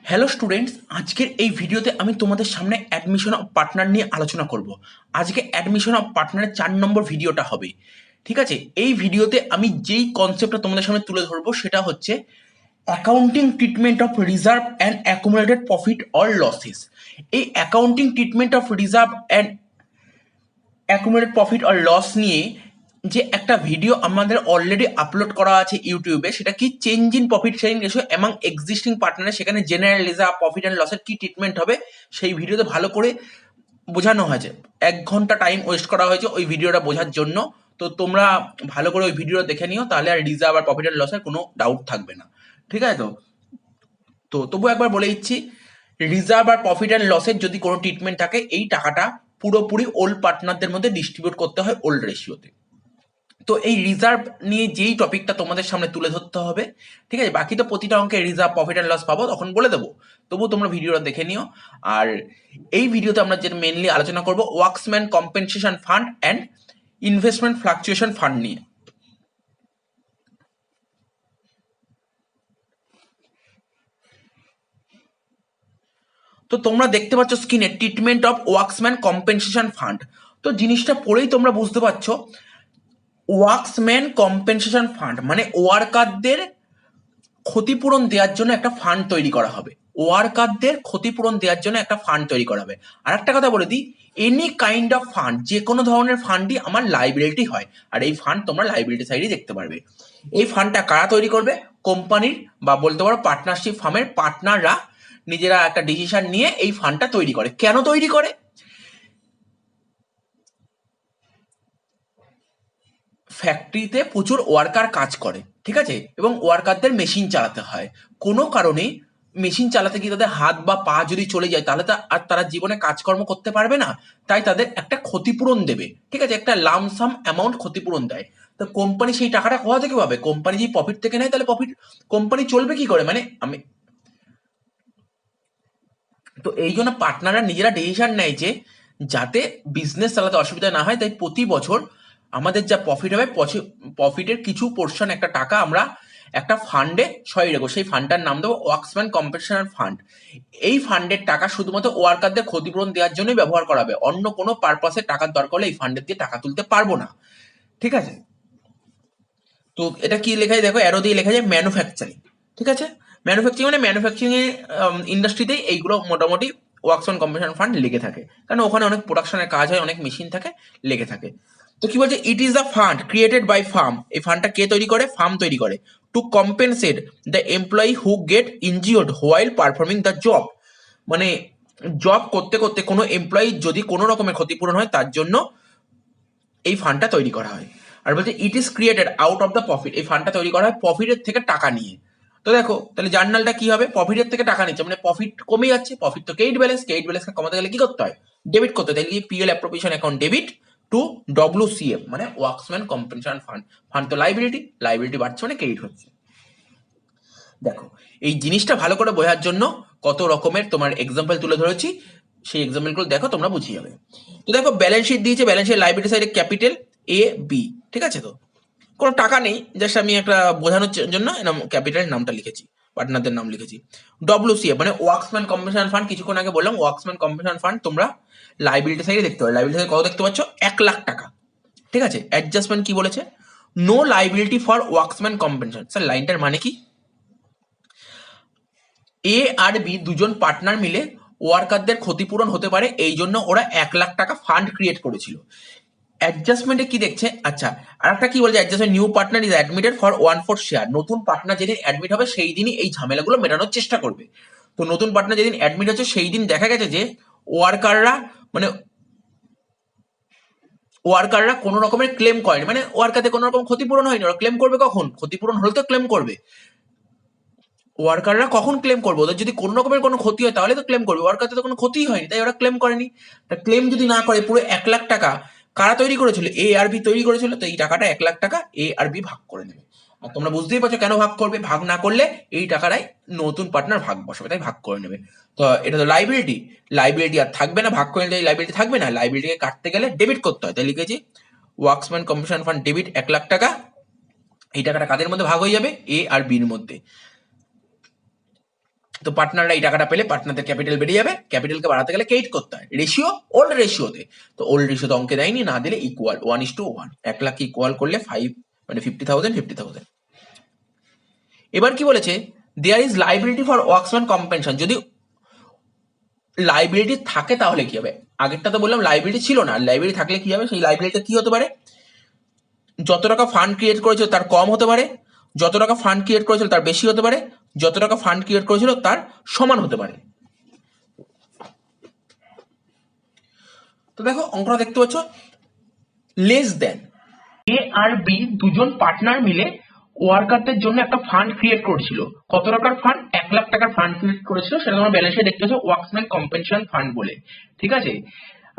Hello students, আজকের এই ভিডিওতে আমি তোমাদের সামনে অ্যাডমিশন অফ পার্টনার নিয়ে আলোচনা করব। আজকে অ্যাডমিশন অফ পার্টনারের 4 নম্বর ভিডিওটা হবে। ঠিক আছে, এই ভিডিওতে আমি যেই কনসেপ্টটা তোমাদের সামনে তুলে ধরবো সেটা হচ্ছে accounting treatment of reserve and accumulated profit or losses. এই accounting treatment of reserve and accumulated profit or loss নিয়ে যে একটা ভিডিও আমাদের অলরেডি আপলোড করা আছে ইউটিউবে, সেটা কি change in profit sharing ratio among existing partner, সেখানে জেনারেল রিজার্ভ প্রফিট অ্যান্ড লসের কি ট্রিটমেন্ট হবে সেই ভিডিওতে ভালো করে বোঝানো হয়েছে। 1 ঘন্টা টাইম ওয়েস্ট করা হয়েছে ওই ভিডিওটা বোঝার জন্য। তো তোমরা ভালো করে ওই ভিডিওটা দেখে নিও, তাহলে আর রিজার্ভ আর প্রফিট অ্যান্ড লসের কোনো ডাউট থাকবে না। ঠিক আছে, তো তো তবু একবার বলে দিচ্ছি, রিজার্ভ আর প্রফিট অ্যান্ড লসের যদি কোনো ট্রিটমেন্ট থাকে, এই টাকাটা পুরোপুরি ওল্ড পার্টনারদের মধ্যে ডিস্ট্রিবিউট করতে হয় ওল্ড রেশিওতে। তো এই রিজার্ভ নিয়ে যেই টপিকটা তোমাদের সামনে তুলে ধরতে হবে, ঠিক আছে, বাকি তো প্রতিটা অঙ্কে রিজার্ভ প্রফিট অ্যান্ড লস পাবো, তখন বলে দেবো। তবু তোমরা ভিডিওটা দেখে নিও। আর এই ভিডিওতে আমরা যেটা মেনলি আলোচনা করব workmen's compensation fund and investment fluctuation fund নিয়ে। তো তোমরা দেখতে পাচ্ছ স্ক্রিনে treatment of workmen's compensation fund. তো জিনিসটা পড়েই তোমরা বুঝতে পারছো, ওয়ার্কসম্যান কম্পেনসেশন ফান্ড মানে ওয়ার্কারদের ক্ষতিপূরণ দেওয়ার জন্য একটা ফান্ড তৈরি করা হবে। ওয়ার্কারদের ক্ষতিপূরণ দেওয়ার জন্য একটা ফান্ড তৈরি করা হবে। আর একটা কথা বলে দিই, এনি কাইন্ড অফ ফান্ড, যে কোনো ধরনের ফান্ডই আমার লাইবিলিটি হয়, আর এই ফান্ড তোমরা লাইবিলিটি সাইডে দেখতে পারবে। এই ফান্ডটা কারা তৈরি করবে? কোম্পানির বা বলতে পারো পার্টনারশিপ ফার্মের পার্টনাররা নিজেরা একটা ডিসিশন নিয়ে এই ফান্ডটা তৈরি করে। কেন তৈরি করে? ফ্যাক্টরিতে প্রচুর ওয়ার্কার কাজ করে, ঠিক আছে, এবং ওয়ার্কারদের মেশিন চালাতে হয়। কোনো কারণে মেশিন চালাতে গিয়ে তাদের হাত বা পা যদি চলে যায়, তাহলে আর তারা জীবনে কাজকর্ম করতে পারবে না। তাই তাদের একটা ক্ষতিপূরণ দেবে, ঠিক আছে, একটা লামসাম অ্যামাউন্ট ক্ষতিপূরণ দেয়। তো কোম্পানি সেই টাকাটা কোথা থেকে পাবে? কোম্পানি যদি প্রফিট থেকে নেয়, তাহলে প্রফিট কোম্পানি চলবে কি করে? মানে আমি, তো এই জন্য পার্টনাররা নিজেরা ডিসিশন নেয় যে যাতে বিজনেস চালাতে অসুবিধা না হয়, তাই প্রতি বছর আমাদের যা প্রফিট হবে, প্রফিটের কিছু পোর্শন, একটা টাকা আমরা একটা ফান্ডে সরিয়ে রাখবো। সেই ফান্ডটার নাম দেবো ওয়ার্কসম্যান কম্পেনসেশন ফান্ড। এই ফান্ডের টাকা শুধুমাত্র ওয়ার্কারদের ক্ষতিপূরণ দেওয়ার জন্যই ব্যবহার করা হবে, অন্য কোনো পারপাসে টাকার দরকার হলে এই ফান্ডের দিয়ে টাকা তুলতে পারবো না। ঠিক আছে, তো এটা কি লেখা যায় দেখো, অ্যারো দিয়ে লেখা যায় ম্যানুফ্যাকচারিং। ঠিক আছে, ম্যানুফ্যাকচারিং মানে ম্যানুফ্যাকচারিং এর ইন্ডাস্ট্রিতেই এইগুলো মোটামুটি ওয়ার্কস অন কম্পেনসেশন ফান্ড লেগে থাকে, কারণ ওখানে অনেক প্রোডাকশনের কাজ হয়, অনেক মেশিন থাকে, লেগে থাকে। তো কি বলছে, it is the fund created by firm. এই ফান্ডটা কে তৈরি করে? ফার্ম তৈরি করে। To compensate the employee who get injured while performing the job. মানে জব করতে করতে কোনো এমপ্লয়ি যদি কোনো রকমের ক্ষতিপূরণ হয়, তার জন্য এই ফান্ডটা তৈরি করা হয়। আর বলছে it is created out of the profit. এই ফান্ডটা তৈরি করা হয় প্রফিটের থেকে টাকা নিয়ে। তো দেখো, তাহলে জার্নালটা কি হবে? প্রফিটের থেকে টাকা নিচ্ছে, মানে প্রফিট কমে যাচ্ছে। প্রফিট তো ক্রেডিট ব্যালেন্স, ক্রেডিট ব্যালেন্সকে কমাতে গেলে কি করতে হয়? ডেবিট করতে হয়। তাহলে কি PL appropriation account debit to WCF মানে ওয়ার্কসম্যান কম্পেনসেশন ফান্ড। ফান্ড তো লাইবিলিটি, লাইবিলিটি বাড়ছে মানে ক্রেডিট হচ্ছে। দেখো, এই জিনিসটা ভালো করে বোঝার জন্য কত রকমের তোমার এক্সাম্পল তুলে ধরেছি, সেই এক্সাম্পলগুলো দেখো, তোমরা বুঝিয়ে যাবে। তো দেখো, ব্যালেন্স শিট দিয়েছে, ব্যালেন্স শিট লাইবিলিটি সাইডে ক্যাপিটাল এ বি, ঠিক আছে। তো কোনো টাকা নেই, জাস্ট আমি একটা বোঝানোর জন্য ক্যাপিটালের নামটা লিখেছি, পার্টনারদের নাম লিখেছি। ডব্লিউসিএফ মানে ওয়ার্কসম্যান কম্পেনসেশন ফান্ড। কিছুক্ষণ আগে বললাম ওয়ার্কসম্যান কম্পেনসেশন ফান্ড তোমরা লাইবিলিটি সাইডে দেখতে পাবে। লাইবিলিটি সাইডে কত দেখতে পাচ্ছ? 1,00,000 টাকা। ঠিক আছে, অ্যাডজাস্টমেন্ট কি বলেছে? No liability for workmen's compensation. Sir লাইনটার মানে কি? এ আর বি দুজন পার্টনার মিলে ওয়ার্কারদের ক্ষতিপূরণ হতে পারে, এই জন্য ওরা 1,00,000 টাকা ফান্ড ক্রিয়েট করেছিল। অ্যাডজাস্টমেন্টে কি দেখছে? আচ্ছা, আর একটা কি বলছে, adjustment new partner is admitted for 1/4 share. নতুন পার্টনার যেদিন অ্যাডমিট হবে সেই দিনই এই ঝামেলাগুলো মেটানোর চেষ্টা করবে। তো নতুন পার্টনার যেদিন অ্যাডমিট হচ্ছে সেই দিন দেখা গেছে যে ওয়ার্কাররা মানে ওয়ার্কাররা কোনো রকমের ক্লেম করেনি, মানে ওয়ার্কারদের কোনো রকম ক্ষতিপূরণ হয়নি। ওরা ক্লেম করবে কখন? ক্ষতিপূরণ হলে তো ক্লেম করবে। ওয়ার্কাররা কখন ক্লেম করবে? ওদের যদি কোনো রকমের কোনো ক্ষতি হয় তাহলে তো ক্লেম করবে। ওয়ার্কারদের তো কোনো ক্ষতিই হয়নি, তাই ওরা ক্লেম করেনি। তা ক্লেম যদি না করে, পুরো 1,00,000 টাকা কারা তৈরি করেছিল? এ আর বি তৈরি করেছিল। তো এই টাকাটা 1,00,000 টাকা এ আর বি ভাগ করে নেবে। আর তোমরা বুঝতেই পারছো কেন ভাগ করবে। ভাগ না করলে এই টাকাটাই নতুন পার্টনার ভাগ বসাবে, তাই ভাগ করে নেবে। তো এটা তো লাইবিলিটি, লাইবিলিটি আর থাকবে না। ভাগ করে নিলে লাইবিলিটি থাকবে না। লাইবিলিটিকে কাটতে গেলে ডেবিট করতে হয়, তাই লিখেছি ওয়ার্কসম্যান কম্পেনসেশন ফান্ড ডেবিট 1,00,000 টাকা। এই টাকাটা কাদের মধ্যে ভাগ হয়ে যাবে? এ আর বির মধ্যে। তো পার্টনাররা এই টাকাটা পেলে পার্টনারদের ক্যাপিটাল বেরিয়ে যাবে, ক্যাপিটালকে বাড়াতে গেলে ক্রেডিট করতে হয়, রেশিও ওল্ড রেশিওতে। তো ওল্ড রেশিওতে অঙ্কে দেয়নি, না দিলে ইকুয়াল 1:1, 1 লাখ ইকুয়াল করলে 5 মানে 50,000। এবার কি বলেছে, there is liability for workmen's compensation. যদি লাইবিলিটি থাকে তাহলে কি হবে, আগেরটা তো বললাম লাইবিলিটি ছিল না, লাইবিলিটি থাকলে কি হবে, সেই লাইবিলিটিটা কি হতে পারে, যত টাকা ফান্ড ক্রিয়েট করেছিল তার কম হতে পারে, যত টাকা ফান্ড ক্রিয়েট করেছিল তার বেশি হতে পারে, যত টাকা ফান্ড ক্রিয়েট করেছিল তার সমান হতে পারে। তো দেখো অঙ্কটা দেখতে পাচ্ছ, লেস দেন এ আর বি দুজন পার্টনার মিলে ওয়ার্কারদের জন্য একটা ফান্ড ক্রিয়েট করেছিল। কত টাকার ফান্ড? 1 লাখ টাকার ফান্ড ক্রিয়েট করেছিল, সেটা তোমরা ব্যালেন্সে দেখতে পাচ্ছ ওয়ার্কসম্যান কম্পেনসেশন ফান্ড বলে, ঠিক আছে।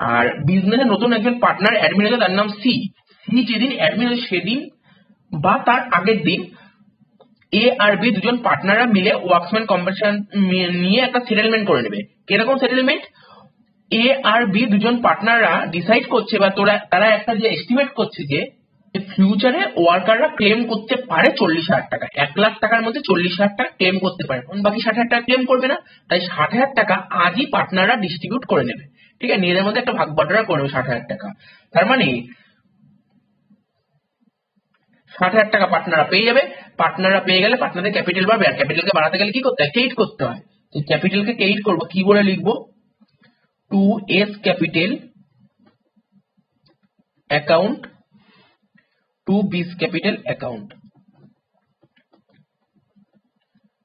আর বিজনেসে নতুন একজন পার্টনার অ্যাডমিন আছে, তার নাম সি। সি যেদিন অ্যাডমিন আছে সেদিন বা তার আগের দিন এ আর বি দুজন পার্টনাররা মিলে ওয়ার্কসম্যান কম্পেনসেশন নিয়ে একটা সেটেলমেন্ট করে নেবে। কিরকম সেটেলমেন্ট? এ আর বি দুজন পার্টনাররা ডিসাইড করছে বা তারা একটা যে এস্টিমেট করছে যে ফিউচারে ওয়ার্কাররা ক্লেম করতে পারে 40,000 টাকা, 1 লাখ টাকার মধ্যে 40,000 টাকা ক্লেম করতে পারে, বাকি 60,000 টাকা ক্লেম করবে না। তাই 60,000 টাকা আজই পার্টনাররা ডিস্ট্রিবিউট করে নেবে, ঠিক আছে, নিজেদের মধ্যে একটা ভাগ বাটোয়ারা করবে 60,000 টাকা। তার মানে 60,000 টাকা পার্টনাররা পেয়ে যাবে। পার্টনাররা পেয়ে গেলে পার্টনারদের ক্যাপিটাল বাড়বে, আর ক্যাপিটালকে বাড়াতে গেলে কি করতে হয়? ক্রেডিট করতে হয়। তো ক্যাপিটালকে ক্রেডিট করবো, কি বলে লিখবো? To S capital account to B's capital account.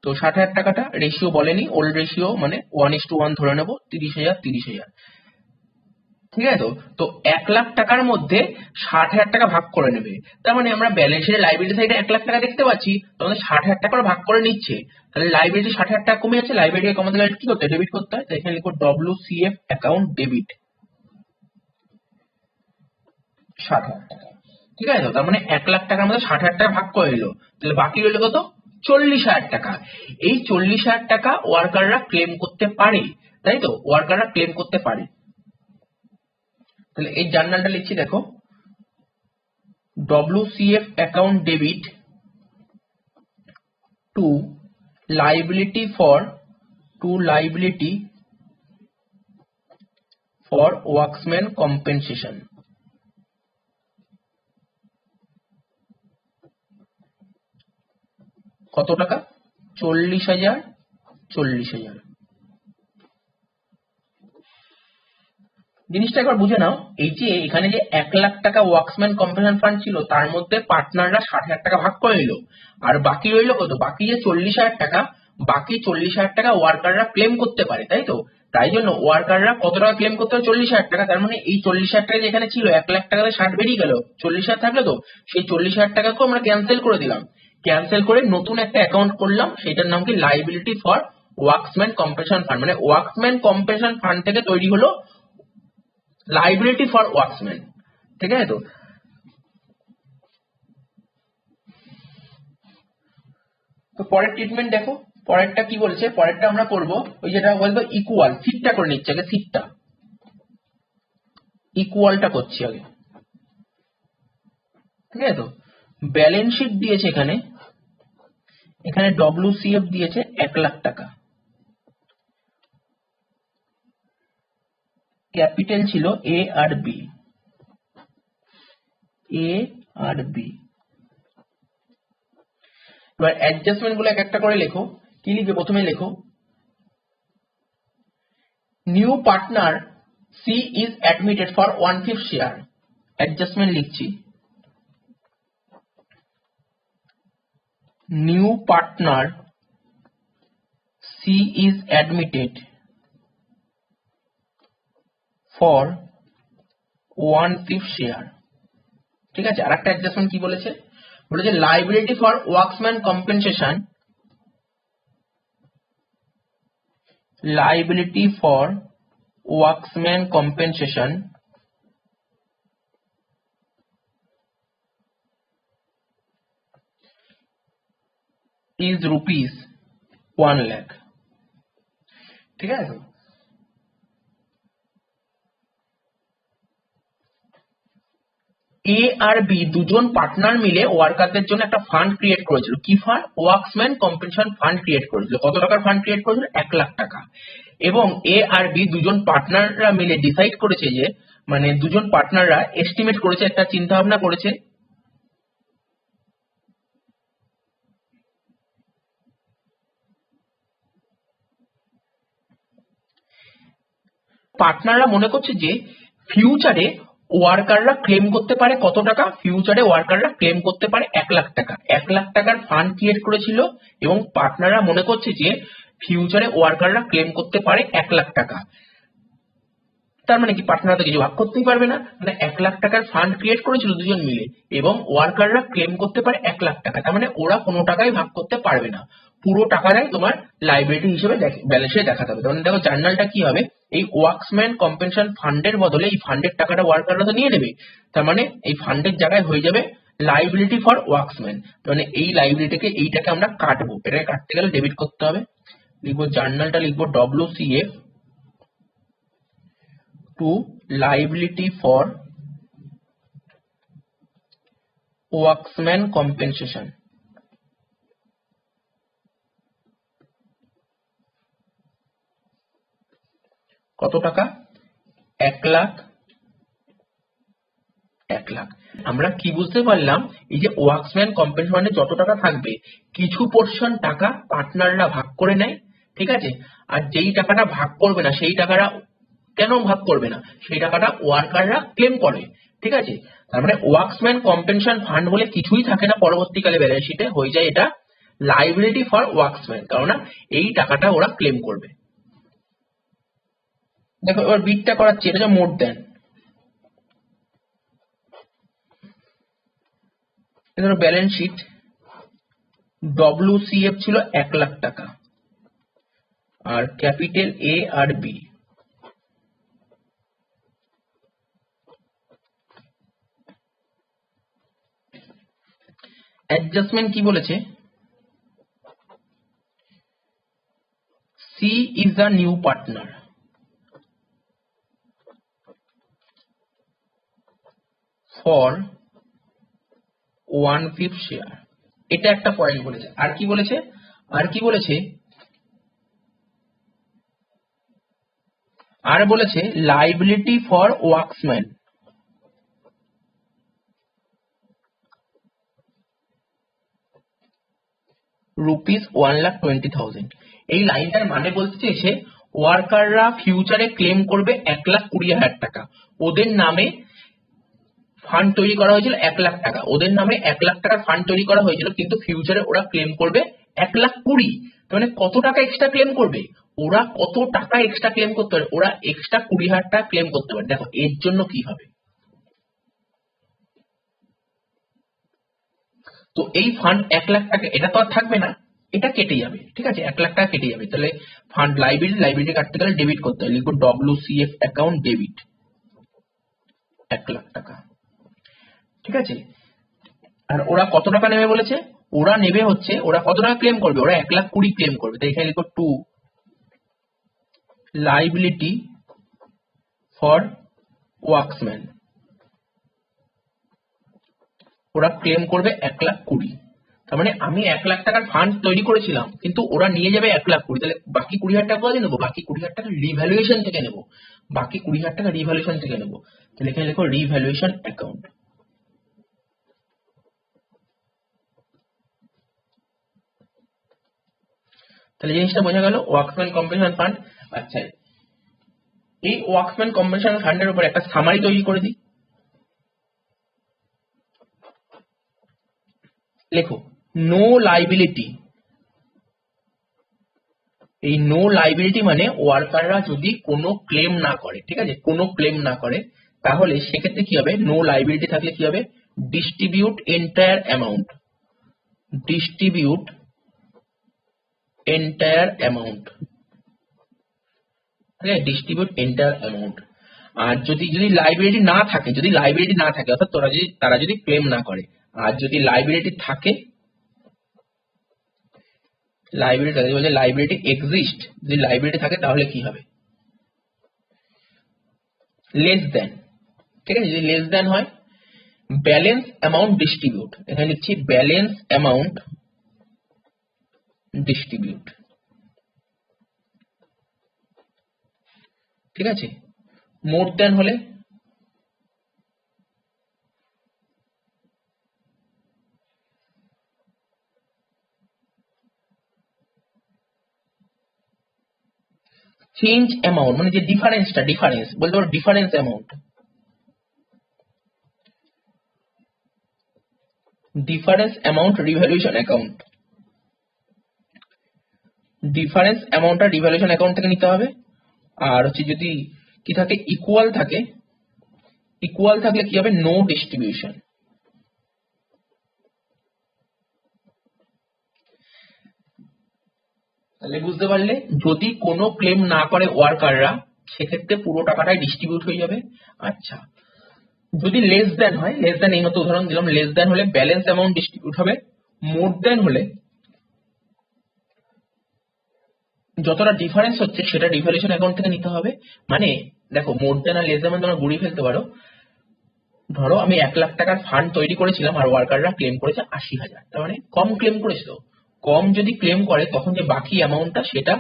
তো 60,000 টাকাটা রেশিও বলেনি, ওল্ড রেশিও মানে 1:1 ধরে নেবো, 30,000। ঠিক আছে। তো 1 লাখ টাকার মধ্যে 60,000 টাকা ভাগ করে নেবে। তার মানে আমরা ব্যালেন্সের লাইবিলিটি সাইডে 1 লাখ টাকা দেখতে পাচ্ছি, তোমাদের 60,000 টাকা ভাগ করে নিচ্ছে, তাহলে লাইবিলিটি 60,000 টাকা কমে যাচ্ছে, লাইবিলিটি কমাতে গেলে কি করতে হয়? ডেবিট করতে হয়। এখানে লিখো WCF অ্যাকাউন্ট ডেবিট 60,000 টাকা, ঠিক আছে। তার মানে 1 লাখ টাকার মধ্যে 60,000 টাকা ভাগ করে নিল, তাহলে বাকি রইল কত? 40,000 টাকা। এই 40,000 টাকা ওয়ার্কাররা ক্লেম করতে পারে, তাই তো, ওয়ার্কাররা ক্লেম করতে পারে। তাহলে এই জার্নালটা লিখছি, দেখো WCF account debit to liability for workmen's compensation. কত টাকা? 40,000। জিনিসটা একবার বুঝে নাও, এই যে এখানে যে 1 লাখ টাকা ওয়ার্কসম্যান কম্পেনসেশন ফান্ড ছিল, তার মধ্যে পার্টনাররা 60,000 টাকা ভাগ করে নিল, আর বাকি রইল কত? বাকি যে 40,000 টাকা, বাকি 40,000 টাকা ওয়ার্কাররা ক্লেম করতে পারে, তাই তো। তাই জন্য ওয়ার্কাররা কত টাকা ক্লেম করতে হবে? 40,000 টাকা। তার মানে এই 40,000 টাকা যেখানে ছিল, 1 লাখ টাকাতে 60 বেরিয়ে গেল, 40,000 থাকলো, তো সেই 40,000 টাকাকেও আমরা ক্যান্সেল করে দিলাম, ক্যান্সেল করে নতুন একটা অ্যাকাউন্ট করলাম, সেটার নাম কি? Liability for workmen's compensation fund. মানে ওয়ার্কসম্যান কম্পেনসেশন ফান্ড থেকে তৈরি হলো লাইবিলিটি ফর ওয়ার্কসম্যান, ঠিক আছে। তো পরের ট্রিটমেন্ট দেখো, পরেরটা কি বলছে, পরেরটা আমরা করব ওই যেটা বলবো ইকুয়াল, সিটটা করে নিচ্ছে আগে, সিটটা ইকুয়ালটা করছি আগে, ঠিক আছে। তো ব্যালেন্স শিট দিয়েছে এখানে, এখানে WCF দিয়েছে 1 লাখ টাকা, ক্যাপিটাল ছিল এ আর বি। এবার অ্যাডজাস্টমেন্ট গুলো এক একটা করে লেখো। কি লিখবে? প্রথমে লেখো new partner C is admitted for 1/5 share. Adjustment লিখছি, new partner C is admitted for 1/5 share, ঠিক আছে। আর একটা অ্যাডজাস্টমেন্ট কি বলেছে? বলেছে liability for workmen's compensation, liability for workman compensation is rupees 1 lakh, ঠিক আছে। এ আর বি দুজন পার্টনার মিলে ওয়ার্কারদের জন্য একটা ফান্ড ক্রিয়েট করেছিল। কি ফান্ড? ওয়ার্কসম্যান কম্পেনসেশন ফান্ড ক্রিয়েট করেছিল। কত টাকার ফান্ড ক্রিয়েট করেছিল? 1,00,000 টাকা। এবং এ আর বি দুজন পার্টনাররা মিলে ডিসাইড করেছে যে, মানে দুজন পার্টনাররা এস্টিমেট করেছে, একটা চিন্তা ভাবনা করেছে পার্টনাররা মনে করছে যে ফিউচারে ওয়ার্কাররা ক্লেম করতে পারে কত টাকা? ফিউচারে ওয়ার্কাররা ক্লেম করতে পারে 1,00,000 টাকা। 1,00,000 টাকার ফান্ড ক্রিয়েট করেছিল এবং পার্টনাররা মনে করছে যে ফিউচারে ওয়ার্কাররা ক্লেম করতে পারে 1,00,000 টাকা। তার মানে কি পার্টনাররা তো কিছু ভাগ করতেই পারবে না, মানে 1,00,000 টাকার ফান্ড ক্রিয়েট করেছিল দুজন মিলে এবং ওয়ার্কাররা ক্লেম করতে পারে 1,00,000 টাকা। তার মানে ওরা কোনো টাকাই ভাগ করতে পারবে না, পুরো টাকাটাই তোমার লাইবিলিটি হিসেবে ব্যালেন্সে দেখাতে হবে। তখন দেখো জার্নালটা কি হবে, এই ওয়ার্কসম্যান কম্পেনসেশন ফান্ডের বদলে এই ফান্ডের টাকাটা ওয়ার্কাররা তো নিয়ে নেবে, তার মানে এই ফান্ডের জায়গায় হয়ে যাবে লাইবিলিটি ফর ওয়ার্কসম্যান। মানে এই লাইবিলিটিকে এইটাকে আমরা কাটবো, এটাকে কাটতে গেলে ডেবিট করতে হবে। লিখবো জার্নালটা লিখবো WCF to liability for workman compensation। কত টাকা? 1,00,000। 1,00,000। আমরা কি বুঝতে পারলাম, এই যে ওয়ার্কসম্যান কম্পেনসেশন ফান্ডে যত টাকা থাকবে কিছু পোর্শন টাকা পার্টনাররা ভাগ করে নেয়, ঠিক আছে, আর যেই টাকাটা ভাগ করবে না সেই টাকাটা কেন ভাগ করবে না, সেই টাকাটা ওয়ার্কাররা ক্লেম করে, ঠিক আছে। তার মানে ওয়ার্কসম্যান কম্পেনসেশন ফান্ড বলে কিছুই থাকে না পরবর্তীকালে ব্যালেন্স শিটে, হয়ে যায় এটা লাইবিলিটি ফর ওয়ার্কসম্যান, কারণ এই টাকাটা ওরা ক্লেম করবে। দেখো এবার বিটটা করাচ্ছি, এটা হচ্ছে মোর দেন। ধরো ব্যালেন্স শিট WCF ছিল 1,00,000 টাকা আর ক্যাপিটাল এ আর বি। অ্যাডজাস্টমেন্ট কি বলেছে? C is a new partner for 1/5 share. এটা একটা পয়েন্ট বলেছে। আর কি বলেছে? আর বলেছে লাইবিলিটি ফর ওয়ার্কসম্যান ₹1,20,000। এই লাইনটার মানে বলতে চেয়েছে ওয়ার্কাররা ফিউচারে ক্লেম করবে 1,20,000 টাকা। ওদের নামে ফান্ড তৈরি করা হয়েছিল 1,00,000 টাকা, ওদের নামে 1,00,000 টাকার ফান্ড তৈরি করা হয়েছিল, কিন্তু ফিউচারে ওরা ক্লেম করবে 1,20,000। মানে কত টাকা এক্সট্রা ক্লেম করবে? ওরা কত টাকা এক্সট্রা ক্লেম করতে পারে? ওরা এক্সট্রা 20,000 টাকা ক্লেম করতে পারে। দেখো এর জন্য কি হবে, তো এই ফান্ড 1,00,000 টাকা এটা তো আর থাকবে না, এটা কেটে যাবে, ঠিক আছে, 1,00,000 টাকা কেটে যাবে। তাহলে ফান্ড লাইবিলিটি কাটতে গেলে ডেবিট করতে হবে, লিখবো WCF অ্যাকাউন্ট ডেবিট 1,00,000 টাকা, ঠিক আছে। আর ওরা কত টাকা নেবে বলেছে? ওরা নেবে হচ্ছে, ওরা কত টাকা ক্লেম করবে? ওরা 1,20,000 ক্লেম করবে। তাই এখানে লিখো টু লাইবিলিটি ফর ওয়ার্কসম্যান, ওরা ক্লেম করবে 1,20,000। তার মানে আমি 1,00,000 টাকার ফান্ড তৈরি করেছিলাম, কিন্তু ওরা নিয়ে যাবে 1,20,000। তাহলে বাকি 20,000 টাকা কোথায় নেবো? বাকি 20,000 টাকা রিভ্যালুয়েশন থেকে নেবো, বাকি 20,000 টাকা রিভ্যালুয়েশন থেকে নেবো। তাহলে এখানে লিখো রিভ্যালুয়েশন অ্যাকাউন্ট। তাহলে জিনিসটা বোঝা গেল ওয়ার্কসম্যান কম্পেনসেশন ফান্ড। আচ্ছা, এই ওয়ার্কসম্যান কম্পেনসেশন ফান্ডের উপর একটা সামারি তৈরি করে দিই। লেখো নো লাইবিলিটি। এই নো লাইবিলিটি মানে ওয়ার্কাররা যদি কোনো ক্লেম না করে, ঠিক আছে, কোনো ক্লেম না করে, তাহলে সেক্ষেত্রে কি হবে? নো লাইবিলিটি থাকলে কি হবে? Distribute entire amount, distribute entire amount, ঠিক আছে, ডিস্ট্রিবিউট এন্টায়ার অ্যামাউন্ট। আর যদি লাইবিলিটি না থাকে, যদি লাইবিলিটি না থাকে অর্থাৎ তারা যদি ক্লেম না করে, আর যদি লাইবিলিটি থাকে, লাইবিলিটি এক্সিস্ট, যদি লাইবিলিটি থাকে তাহলে কি হবে? লেস দেন, ঠিক আছে, যদি লেস দেন হয় ব্যালেন্স অ্যামাউন্ট ডিস্ট্রিবিউট, এখানে লিখছি ব্যালেন্স অ্যামাউন্ট ডিস্ট্রিবিউট, ঠিক আছে। মোর দ্যান হলে চেঞ্জ অ্যামাউন্ট, মানে যে ডিফারেন্সটা, ডিফারেন্স বলতে পারো difference amount, difference amount revaluation account, difference অ্যামাউন্টটা রিভ্যালুয়েশন অ্যাকাউন্ট থেকে নিতে হবে। আর হচ্ছে যদি কি থাকে, ইকুয়াল থাকে, ইকুয়াল থাকলে কি হবে, নো ডিস্ট্রিবিউশন। তাহলে বুঝতে পারলে, যদি কোনো ক্লেম না করে ওয়ার্কাররা, সেক্ষেত্রে পুরো টাকাটাই ডিস্ট্রিবিউট হয়ে যাবে। আচ্ছা, যদি লেস দেন হয়, লেস দেন এই মতো উদাহরণ দিলাম, লেস দেন হলে ব্যালেন্স অ্যামাউন্ট ডিস্ট্রিবিউট হবে। মোর দেন হলে যতটা ডিফারেন্স হচ্ছে সেটা রিভ্যালুয়েশন অ্যাকাউন্ট থেকে নিতে হবে। মানে দেখো, মোর দেন আর লেস দেন তোমরা গুড়িয়ে ফেলতে পারো। ধরো আমি 1,00,000 টাকার ফান্ড তৈরি করেছিলাম আর ওয়ার্কাররা ক্লেম করেছে 80,000, তার মানে কম ক্লেম করেছিল। কম যদি ক্লেম করে তখন যে বাকি অ্যামাউন্টটা সেটা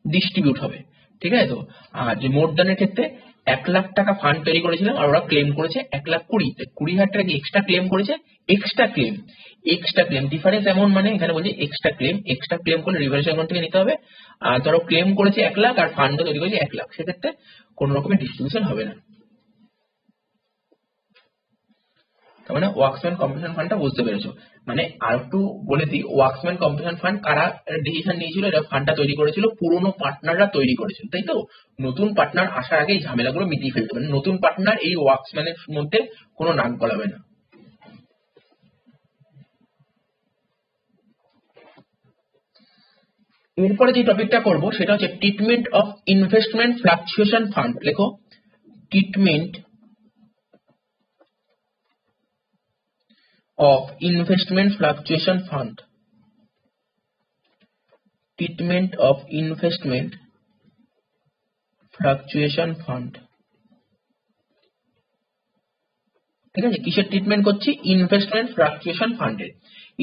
ডিস্ট্রিবিউট হবে, ঠিক আছে তো। আর যে মোর দেনের ক্ষেত্রে 1,00,000 টাকা ফান্ড তৈরি করেছিলাম আর ওরা ক্লেম করেছে 1,20,000, 20,000 টাকা কি এক্সট্রা ক্লেম করেছে, extra claim, extra claim difference amount, মানে এখানে বলছে এক্সট্রা ক্লেম, এক্সট্রা ক্লেম করলে রিভার্স অ্যাকাউন্ট থেকে নিতে হবে। আর ধরো ক্লেম করেছে 1,00,000 আর ফান্ডও তৈরি করেছে 1,00,000, সেক্ষেত্রে কোনো রকমের ডিস্ট্রিবিউশন হবে না। তার মানে ওয়ার্কসম্যান কম্পেনসেশন ফান্ডটা বুঝতে পেরেছো। মানে আর একটু বলে দিই, ওয়ার্কসম্যান কম্পেনসেশন ফান্ড কারা ডিসিশন নিয়েছিল, এটা ফান্ডটা তৈরি করেছিল পুরনো পার্টনাররা তৈরি করেছিল, তাই তো। নতুন পার্টনার আসার আগে এই ঝামেলাগুলো মিটিয়ে ফেলতে পারে, নতুন পার্টনার এই ওয়ার্কসম্যানের মধ্যে কোনো নাক গলাবে না। এরপরে যে টপিকটা করব সেটা হচ্ছে treatment of investment fluctuation fund. লেখো, treatment of investment fluctuation fund, treatment of investment fluctuation fund, ঠিক আছে। কিসের ট্রিটমেন্ট করছি, ইনভেস্টমেন্ট ফ্লাকচুয়েশন ফান্ডের।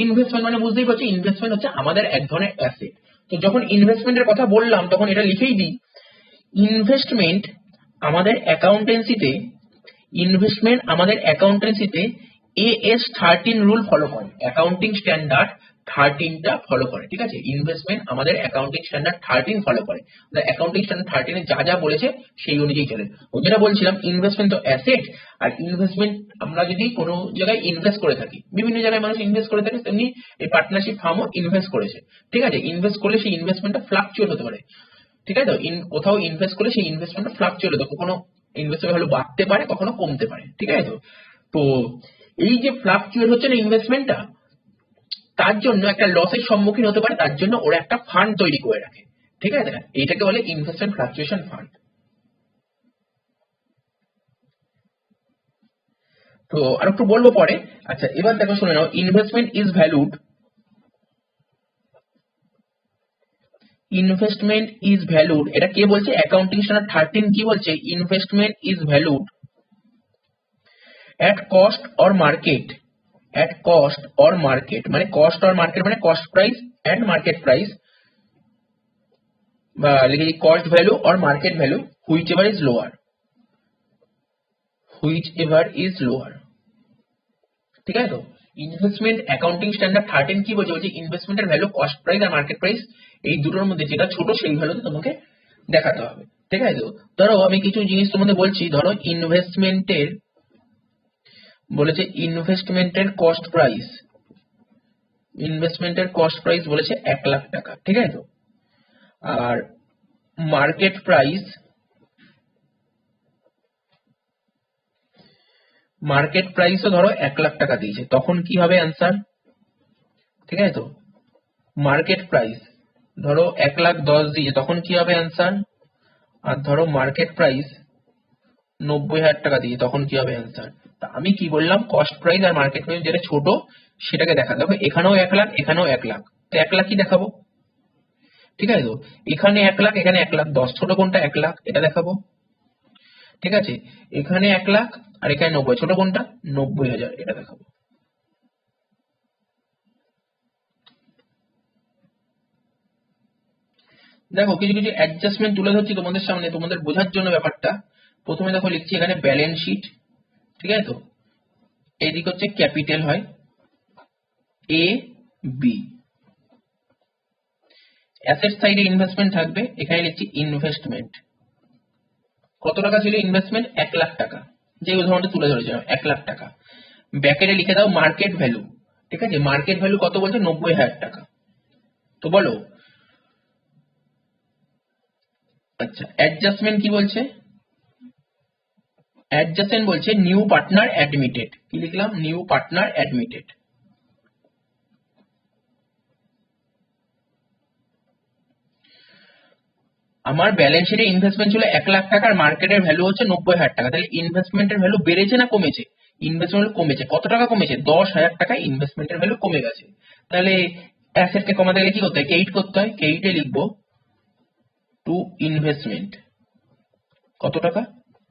ইনভেস্টমেন্ট মানে বুঝতেই পারছি, ইনভেস্টমেন্ট হচ্ছে আমাদের এক ধরনের অ্যাসেট। তো যখন ইনভেস্টমেন্টের কথা বললাম তখন এটা লিখেই দিই, ইনভেস্টমেন্ট আমাদের অ্যাকাউন্টেন্সিতে, ইনভেস্টমেন্ট আমাদের অ্যাকাউন্টেন্সিতে AS13 রুল ফলো করে, অ্যাকাউন্টিং স্ট্যান্ডার্ড 13টা ফলো করে, ঠিক আছে। ইনভেস্টমেন্ট আমাদের অ্যাকাউন্টিং স্ট্যান্ডার্ড 13 ফলো করে, অ্যাকাউন্টিং স্ট্যান্ডার্ড 13 যা যা বলেছে সেই অনুযায়ী চলে। ওই যেটা বলছিলাম, ইনভেস্টমেন্ট তো অ্যাসেট, আর ইনভেস্টমেন্ট আমরা যদি কোনো জায়গায় ইনভেস্ট করে থাকি, বিভিন্ন জায়গায় মানুষ ইনভেস্ট করে থাকে, তেমনি এই পার্টনারশিপ ফার্মও ইনভেস্ট করেছে, ঠিক আছে। ইনভেস্ট করলে সেই ইনভেস্টমেন্টটা ফ্লাকচুয়েট হতে পারে, ঠিক আছে তো। কোথাও ইনভেস্ট করলে সেই ইনভেস্টমেন্টটা ফ্লাকচুয়েট হতে, কখনো ইনভেস্টের ভ্যালু বাড়তে পারে, কখনো কমতে পারে, ঠিক আছে তো। তো এই যে ফ্লাকচুয়েট হচ্ছে না ইনভেস্টমেন্টটা, তার জন্য একটা লসের সম্মুখীন হতে পারে, তার জন্য ওরা একটা ফান্ড তৈরি করে রাখে, ঠিক আছে। এইটাকে বলে ইনভেস্টমেন্ট ফ্লাকচুয়েশন ফান্ড। তো আর একটু বলবো পরে। আচ্ছা, এবার দেখো শুনে নাও, investment is valued, investment is valued, এটা কে বলছে, অ্যাকাউন্টিং স্ট্যান্ডার্ড 13 কি বলছে, investment is valued at cost or market, at cost or market, মানে cost or market মানে cost price and market price, বা লিখে cost value or market value, whichever is lower, whichever is lower, ঠিক আছে তো। Investment accounting standard 13 কি বলছে, বলছে ইনভেস্টমেন্টের ভ্যালু কস্ট প্রাইস আর মার্কেট প্রাইস এই দুটোর মধ্যে যেটা ছোট সেই ভ্যালুতে তোমাকে দেখাতে হবে, ঠিক আছে তো। ধরো আমি কিছু জিনিস তোমাদের বলছি, ধরো ইনভেস্টমেন্টের বলেছে, ইনভেস্টমেন্টের কস্ট প্রাইস, ইনভেস্টমেন্টের কস্ট প্রাইস বলেছে 1,00,000 টাকা, ঠিক আছে তো। আর মার্কেট প্রাইস, মার্কেট প্রাইসও ধরো 1,00,000 টাকা দিয়েছে, তখন কি হবে অ্যান্সার, ঠিক আছে তো। মার্কেট প্রাইস ধরো 1,10,000 দিয়েছে, তখন কি হবে অ্যান্সার। আর ধরো মার্কেট প্রাইস 90,000 টাকা দিয়ে, তখন কি হবে অ্যান্সার। তা আমি কি বললাম, কস্ট প্রাইস আর মার্কেট প্রাইস যেটা ছোট সেটাকে দেখাতে হবে। এখানেও 1,00,000, এখানেও 1,00,000, তো 1,00,000 কি দেখাবো, ঠিক আছে তো। এখানে 1,00,000, এখানে 1,10,000, ছোট কোনটা, 1,00,000, এটা দেখাবো, ঠিক আছে, এখানে 1 লাখ আর এখানে 90, ছোট কোনটা? 90,000, এটা দেখাবো। দেখো কিছু কিছু অ্যাডজাস্টমেন্ট তুলে ধরছি তোমাদের সামনে, তোমাদের বোঝার জন্য ব্যাপারটা। প্রথমে দেখো লিখছি এখানে ব্যালেন্স শিট, ঠিক আছে তো, এদিক হচ্ছে ক্যাপিটাল হয় এ বি, অ্যাসেট সাইডে ইনভেস্টমেন্ট থাকবে, এখানে লিখছি ইনভেস্টমেন্ট। কত টাকা ছিল ইনভেস্টমেন্ট? 1 লাখ টাকা, যে উদাহরণটা তুলে ধরেছিলাম 1 লাখ টাকা। ব্যাকেটে লিখে দাও মার্কেট ভ্যালু, ঠিক আছে, মার্কেট ভ্যালু কত বলছে? 90,000 টাকা। তো বলো, আচ্ছা অ্যাডজাস্টমেন্ট কি বলছে? অ্যাডজাস্টমেন্ট বলছে নিউ পার্টনার অ্যাডমিটেড। কি লিখলাম? New partner admitted. আমার ব্যালেন্স শিটে ইনভেস্টমেন্ট ছিল 1 লাখ টাকা আর মার্কেটের ভ্যালু হচ্ছে 90,000 টাকা, তাহলে ইনভেস্টমেন্টের ভ্যালু বেড়েছে না কমেছে? ইনভেস্টমেন্ট কমেছে। কত টাকা কমেছে? 10,000 টাকা ইনভেস্টমেন্টের ভ্যালু কমে গেছে। তাহলে অ্যাসেটকে কমাতে গেলে কি করতে হয়? ক্রেডিট করতে হয়। ক্রেডিটে লিখবো টু ইনভেস্টমেন্ট কত টাকা?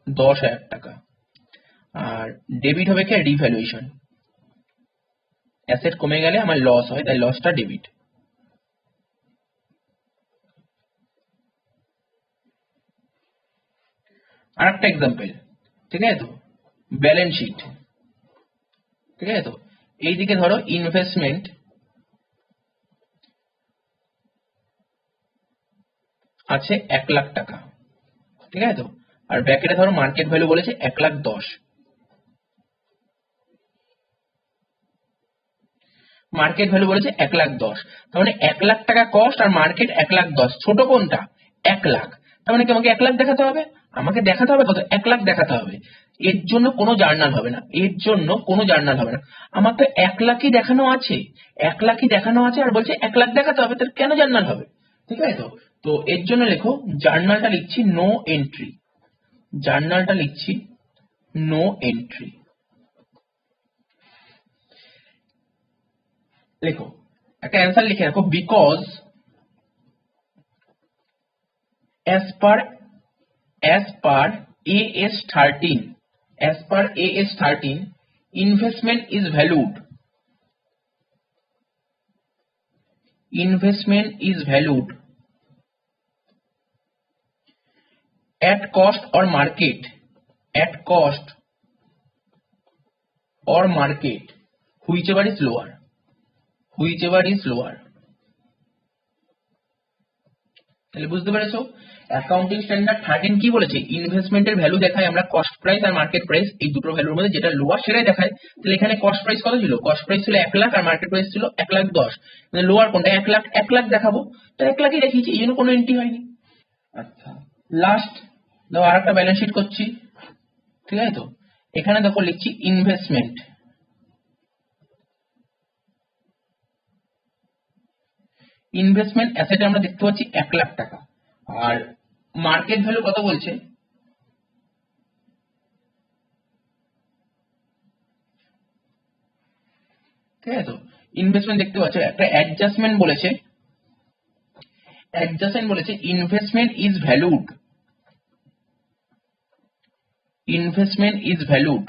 10,000 টাকা। আর ডেবিট হবে কি? রিভ্যালুয়েশন। অ্যাসেট কমে গেলে আমার লস হয়, তাই লসটা ডেবিট। আর একটা এক্সাম্পল, ঠিক আছে তো, ব্যালেন্স শিট, ঠিক আছে তো, এইদিকে ধরো ইনভেস্টমেন্ট আছে 1 লাখ টাকা, ঠিক আছে তো, আর ব্র্যাকেটে ধরো মার্কেট ভ্যালু বলেছে 1,10,000। মার্কেট ভ্যালু বলেছে 1,10,000, তার মানে 1 লাখ টাকা কস্ট আর মার্কেট 1,10,000, ছোট কোনটা? 1 লাখ। তার মানে কি আমাকে 1 লাখ দেখাতে হবে? আমাকে দেখাতে হবে কত? 1 লাখ দেখাতে হবে। এর জন্য কোনো জার্নাল হবে না, এর জন্য কোনো জার্নাল হবে না। আমার তো 1 লাখই দেখানো আছে, 1 লাখই দেখানো আছে আর বলছে 1 লাখ দেখাতে হবে, তার কেন জার্নাল হবে? ঠিক আছে তো, তো এর জন্য লেখো জার্নালটা লিখছি নো এন্ট্রি, জার্নালটা লিখছি নো এন্ট্রি। লেখো একটা অ্যান্সার লিখে রাখো, because as per AS13, as per AS13 investment is valued, investment is valued at cost or market, at cost or market, whichever is lower, whichever is lower। তাহলে বুঝতে পেরেছো accounting standard 13 কি বলেছে? ইনভেস্টমেন্টের ভ্যালু দেখায় আমরা কস্ট প্রাইস আর market price, এই দুটো ভ্যালুর মধ্যে যেটা লোয়ার সেটাই দেখায়। তাহলে এখানে কস্ট প্রাইস কত ছিল? কস্ট প্রাইস ছিল 1 লাখ আর মার্কেট প্রাইস ছিল 1,10,000, মানে লোয়ার কোনটা? 1 লাখ। 1 লাখ দেখাবো, তো 1 লাখই দেখিয়েছি, এই জন্য কোনো এন্ট্রি হয়নি। আচ্ছা লাস্ট দেখো আর একটা ব্যালেন্স শিট করছি, ঠিক আছে তো, এখানে দেখো লিখছি ইনভেস্টমেন্ট, ইনভেস্টমেন্ট অ্যাসেটে আমরা দেখতে পাচ্ছি 1 লাখ টাকা, আর মার্কেট ভ্যালু কত বলছে? ঠিক আছে তো, ইনভেস্টমেন্ট দেখতে পাচ্ছ, একটা অ্যাডজাস্টমেন্ট বলেছে, অ্যাডজাস্টমেন্ট বলেছে investment is valued, investment is valued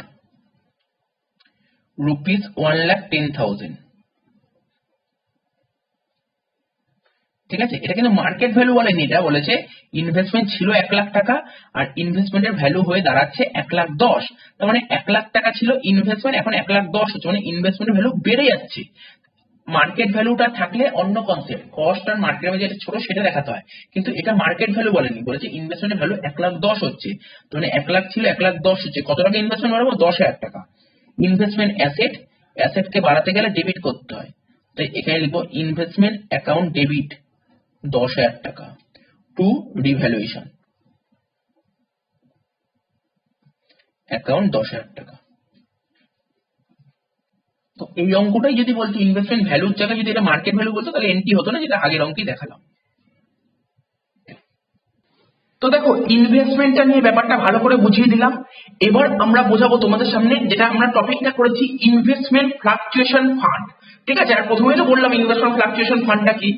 rupees 1,10,000। ঠিক আছে, এটা কিন্তু মার্কেট ভ্যালু বলেনি, এটা বলেছে ইনভেস্টমেন্ট ছিল 1 লাখ টাকা আর ইনভেস্টমেন্টের ভ্যালু হয়ে দাঁড়াচ্ছে 1,10,000, তার মানে 1 লাখ টাকা ছিল ইনভেস্টমেন্ট, এখন 1,10,000 হচ্ছে, মানে ইনভেস্টমেন্টের ভ্যালু বেড়ে যাচ্ছে। মার্কেট ভ্যালুটা থাকলে অন্য কনসেপ্ট, কস্ট আর মার্কেট ভ্যালু যেটা ছোট সেটা দেখাতে হয়, কিন্তু এটা মার্কেট ভ্যালু বলেনি, বলেছে ইনভেস্টমেন্টের ভ্যালু 1,10,000 হচ্ছে, তো মানে 1 লাখ ছিল 1,10,000 হচ্ছে, কত টাকা ইনভেস্টমেন্ট বাড়াবো? 10,000 টাকা। ইনভেস্টমেন্ট অ্যাসেট, অ্যাসেটকে বাড়াতে গেলে ডেবিট করতে হয়, তাই এখানে লিখবো ইনভেস্টমেন্ট অ্যাকাউন্ট ডেবিট 10,000 টাকা টু রিভ্যালুয়েশন অ্যাকাউন্ট 10,000 টাকা। তো এই অঙ্কটাই যদি বলতো ইনভেস্টমেন্ট ভ্যালুর জায়গায় যদি এটা মার্কেট ভ্যালু বলতো, তাহলে এন্ট্রি হতো না, যেটা আগের অঙ্কেই দেখালাম। তো দেখো ইনভেস্টমেন্টটা নিয়ে ব্যাপারটা ভালো করে বুঝিয়ে দিলাম। এবার আমরা বোঝাবো তোমাদের সামনে, যেটা আমরা টপিকটা করেছি ইনভেস্টমেন্ট ফ্লাকচুয়েশন ফান্ড। ঠিক আছে, আর প্রথমেই তো বললাম ইনভেস্টমেন্ট ফ্লাকচুয়েশন ফান্ডটা কি।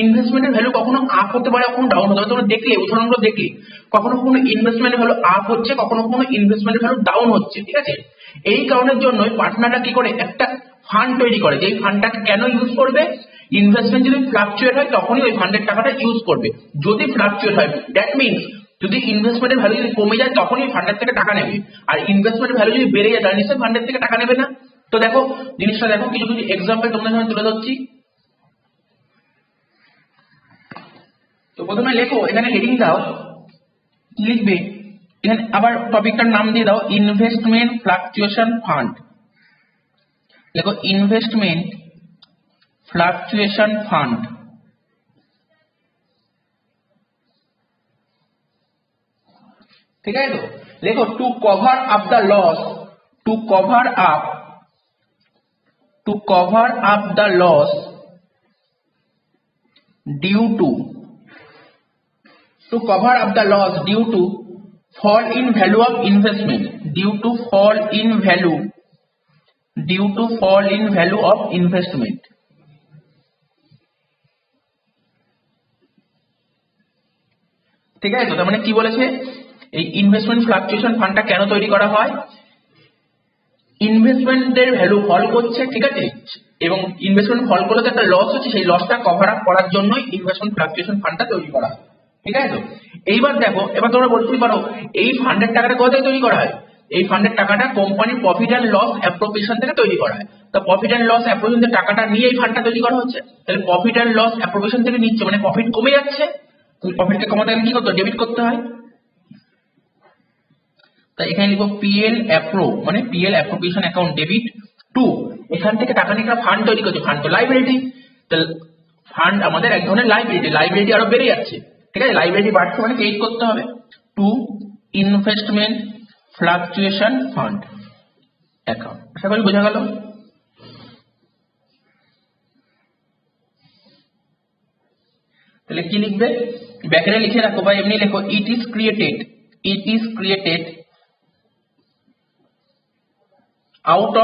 ইনভেস্টমেন্টের ভ্যালু কখনো আপ হতে পারে, কখনো ডাউন হতে পারে। তোমরা দেখলে উদাহরণগুলো দেখলে কখনো কখনো ইনভেস্টমেন্টের ভ্যালু আপ হচ্ছে, কখনো কখনো ইনভেস্টমেন্টের ভ্যালু ডাউন হচ্ছে, ঠিক আছে। এই কারণের জন্য পার্টনাররা কি করে, একটা ফান্ড তৈরি করে, যে ফান্ডটাকে কেন ইউজ করবে, ইনভেস্টমেন্ট যদি ফ্লাকচুয়েট হয় তখনই ওই ফান্ডের টাকাটা ইউজ করবে। যদি ফ্লাকচুয়েট হয় দ্যাট মিনস যদি ইনভেস্টমেন্টের ভ্যালু যদি কমে যায় তখনই ফান্ডের থেকে টাকা নেবে, আর ইনভেস্টমেন্টের ভ্যালু যদি বেড়ে যায় তাহলে নিশ্চয়ই ফান্ডের থেকে টাকা নেবে না। তো দেখো জিনিসটা দেখো, কিছু কিছু এক্সাম্পল তোমাদের সামনে তুলে ধরছি। তো প্রথমে লেখো, এখানে হেডিং দাও, কি লিখবে, এখানে আবার টপিকটার নাম দিয়ে দাও ইনভেস্টমেন্ট ফ্লাকচুয়েশন ফান্ড। দেখো ইনভেস্টমেন্ট ফ্লাকচুয়েশন ফান্ড। ঠিক আছে, তো দেখো to cover up the loss, to cover up the loss due to cover up the loss due to fall in value of investment, due to fall in value of investment। ঠিক আছে, তো তার মানে কি বলেছে, এই ইনভেস্টমেন্ট ফ্লাকচুয়েশন ফান্ডটা কেন তৈরি করা হয়, ইনভেস্টমেন্টের ভ্যালু ফল করছে, ঠিক আছে, এবং ইনভেস্টমেন্ট ফল করলে তো একটা লস হচ্ছে, সেই লসটা কভার আপ করার জন্যই ইনভেস্টমেন্ট ফ্লাকচুয়েশন ফান্ডটা তৈরি করা হয়। ঠিক আছে, তো এইবার দেখো, এবার তোমরা বলতে পারো এই ফান্ডের টাকাটা কোথায় তৈরি করা হয়, এই ফান্ডের টাকাটা কোম্পানির প্রফিট অ্যান্ড লস অ্যাপ্রোপ্রিয়েশন থেকে তৈরি করা হয়। তো প্রফিট অ্যান্ড লস অ্যাপ্রোপ্রিয়েশন টাকাটা নিয়ে এই ফান্ডটা তৈরি করা হচ্ছে, তাহলে প্রফিট অ্যান্ড লস অ্যাপ্রোপ্রিয়েশন থেকে নিচ্ছে মানে প্রফিট কমে যাচ্ছে, প্রফিটকে কমাতে গেলে কি করতে হয়, ডেবিট করতে হয়। তাই এখানে লিখবো পিএল অ্যাপ্রো, মানে PL appropriation account debit two, এখান থেকে টাকা নিয়ে ফান্ড তৈরি করছে, ফান্ড তো লাইবিলিটি, তাহলে ফান্ড আমাদের এক ধরনের লাইবিলিটি আরো বেড়ে যাচ্ছে, ঠিক আছে, লাইবিলিটি বাড়ছে মানে ক্রেডিট করতে হবে, to investment fluctuation fund account. আশা করি বোঝা গেল। তাহলে কি লিখবে, ব্যাকেটে লিখে রাখো বা এমনি লেখো, it is created out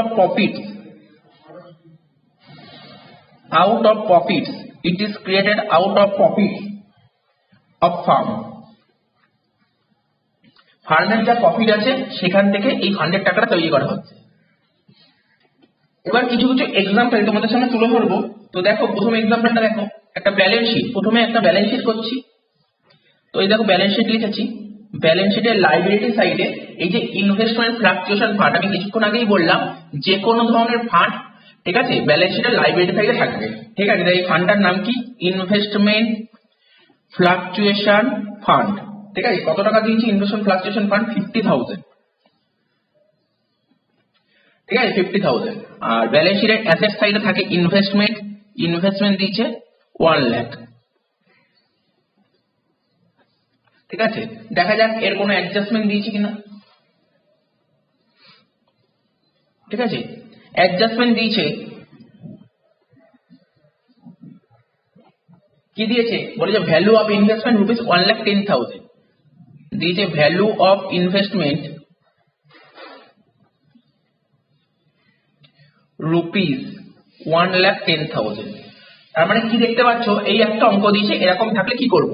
of profits, it is created out of profits of farm, ফার্মের যা প্রফিট আছে সেখান থেকে এই ফান্ডের টাকাটা তৈরি করা হচ্ছে। এবার কিছু কিছু এক্সাম্পল তোমাদের সামনে তুলে ধরবো। তো দেখো প্রথম এক্সাম্পলটা দেখো, একটা ব্যালেন্স শিট, প্রথমে একটা ব্যালেন্স শিট করছি। তো এই দেখো ব্যালেন্স শিট লিখেছি, ব্যালেন্স শিটের লাইবিলিটি সাইডে এই যে ইনভেস্টমেন্ট ফ্লাকচুয়েশন ফান্ড, আমি কিছুক্ষণ আগেই বললাম যে কোনো ধরনের ফান্ড, ঠিক আছে, ব্যালেন্স শিটের লাইবিলিটি সাইডে থাকবে, ঠিক আছে। এই ফান্ডটার নাম কি, ইনভেস্টমেন্ট ফ্লাকচুয়েশন ফান্ড, ঠিক আছে। কত টাকা দিয়েছি ইনভেস্টমেন্ট ফ্লাকচুয়েশন ফান্ড, 50,000, ঠিক আছে, 50,000। আর ব্যালেন্স শিটের অ্যাসেট সাইডে থাকে ইনভেস্টমেন্ট দিয়েছে 1 লাখ, ঠিক আছে। দেখা যাক এর কোনো অ্যাডজাস্টমেন্ট দিয়েছি কিনা, ঠিক আছে। অ্যাডজাস্টমেন্ট দিয়েছে, কি দিয়েছে, বলে যে ভ্যালু অফ ইনভেস্টমেন্ট রুপিস 1,10,000 দিয়েছে, ভ্যালু অফ ইনভেস্টমেন্ট রুপিস 1,10,000। তার মানে কি দেখতে পাচ্ছ, এই একটা অঙ্ক দিয়েছে, এরকম থাকলে কি করব,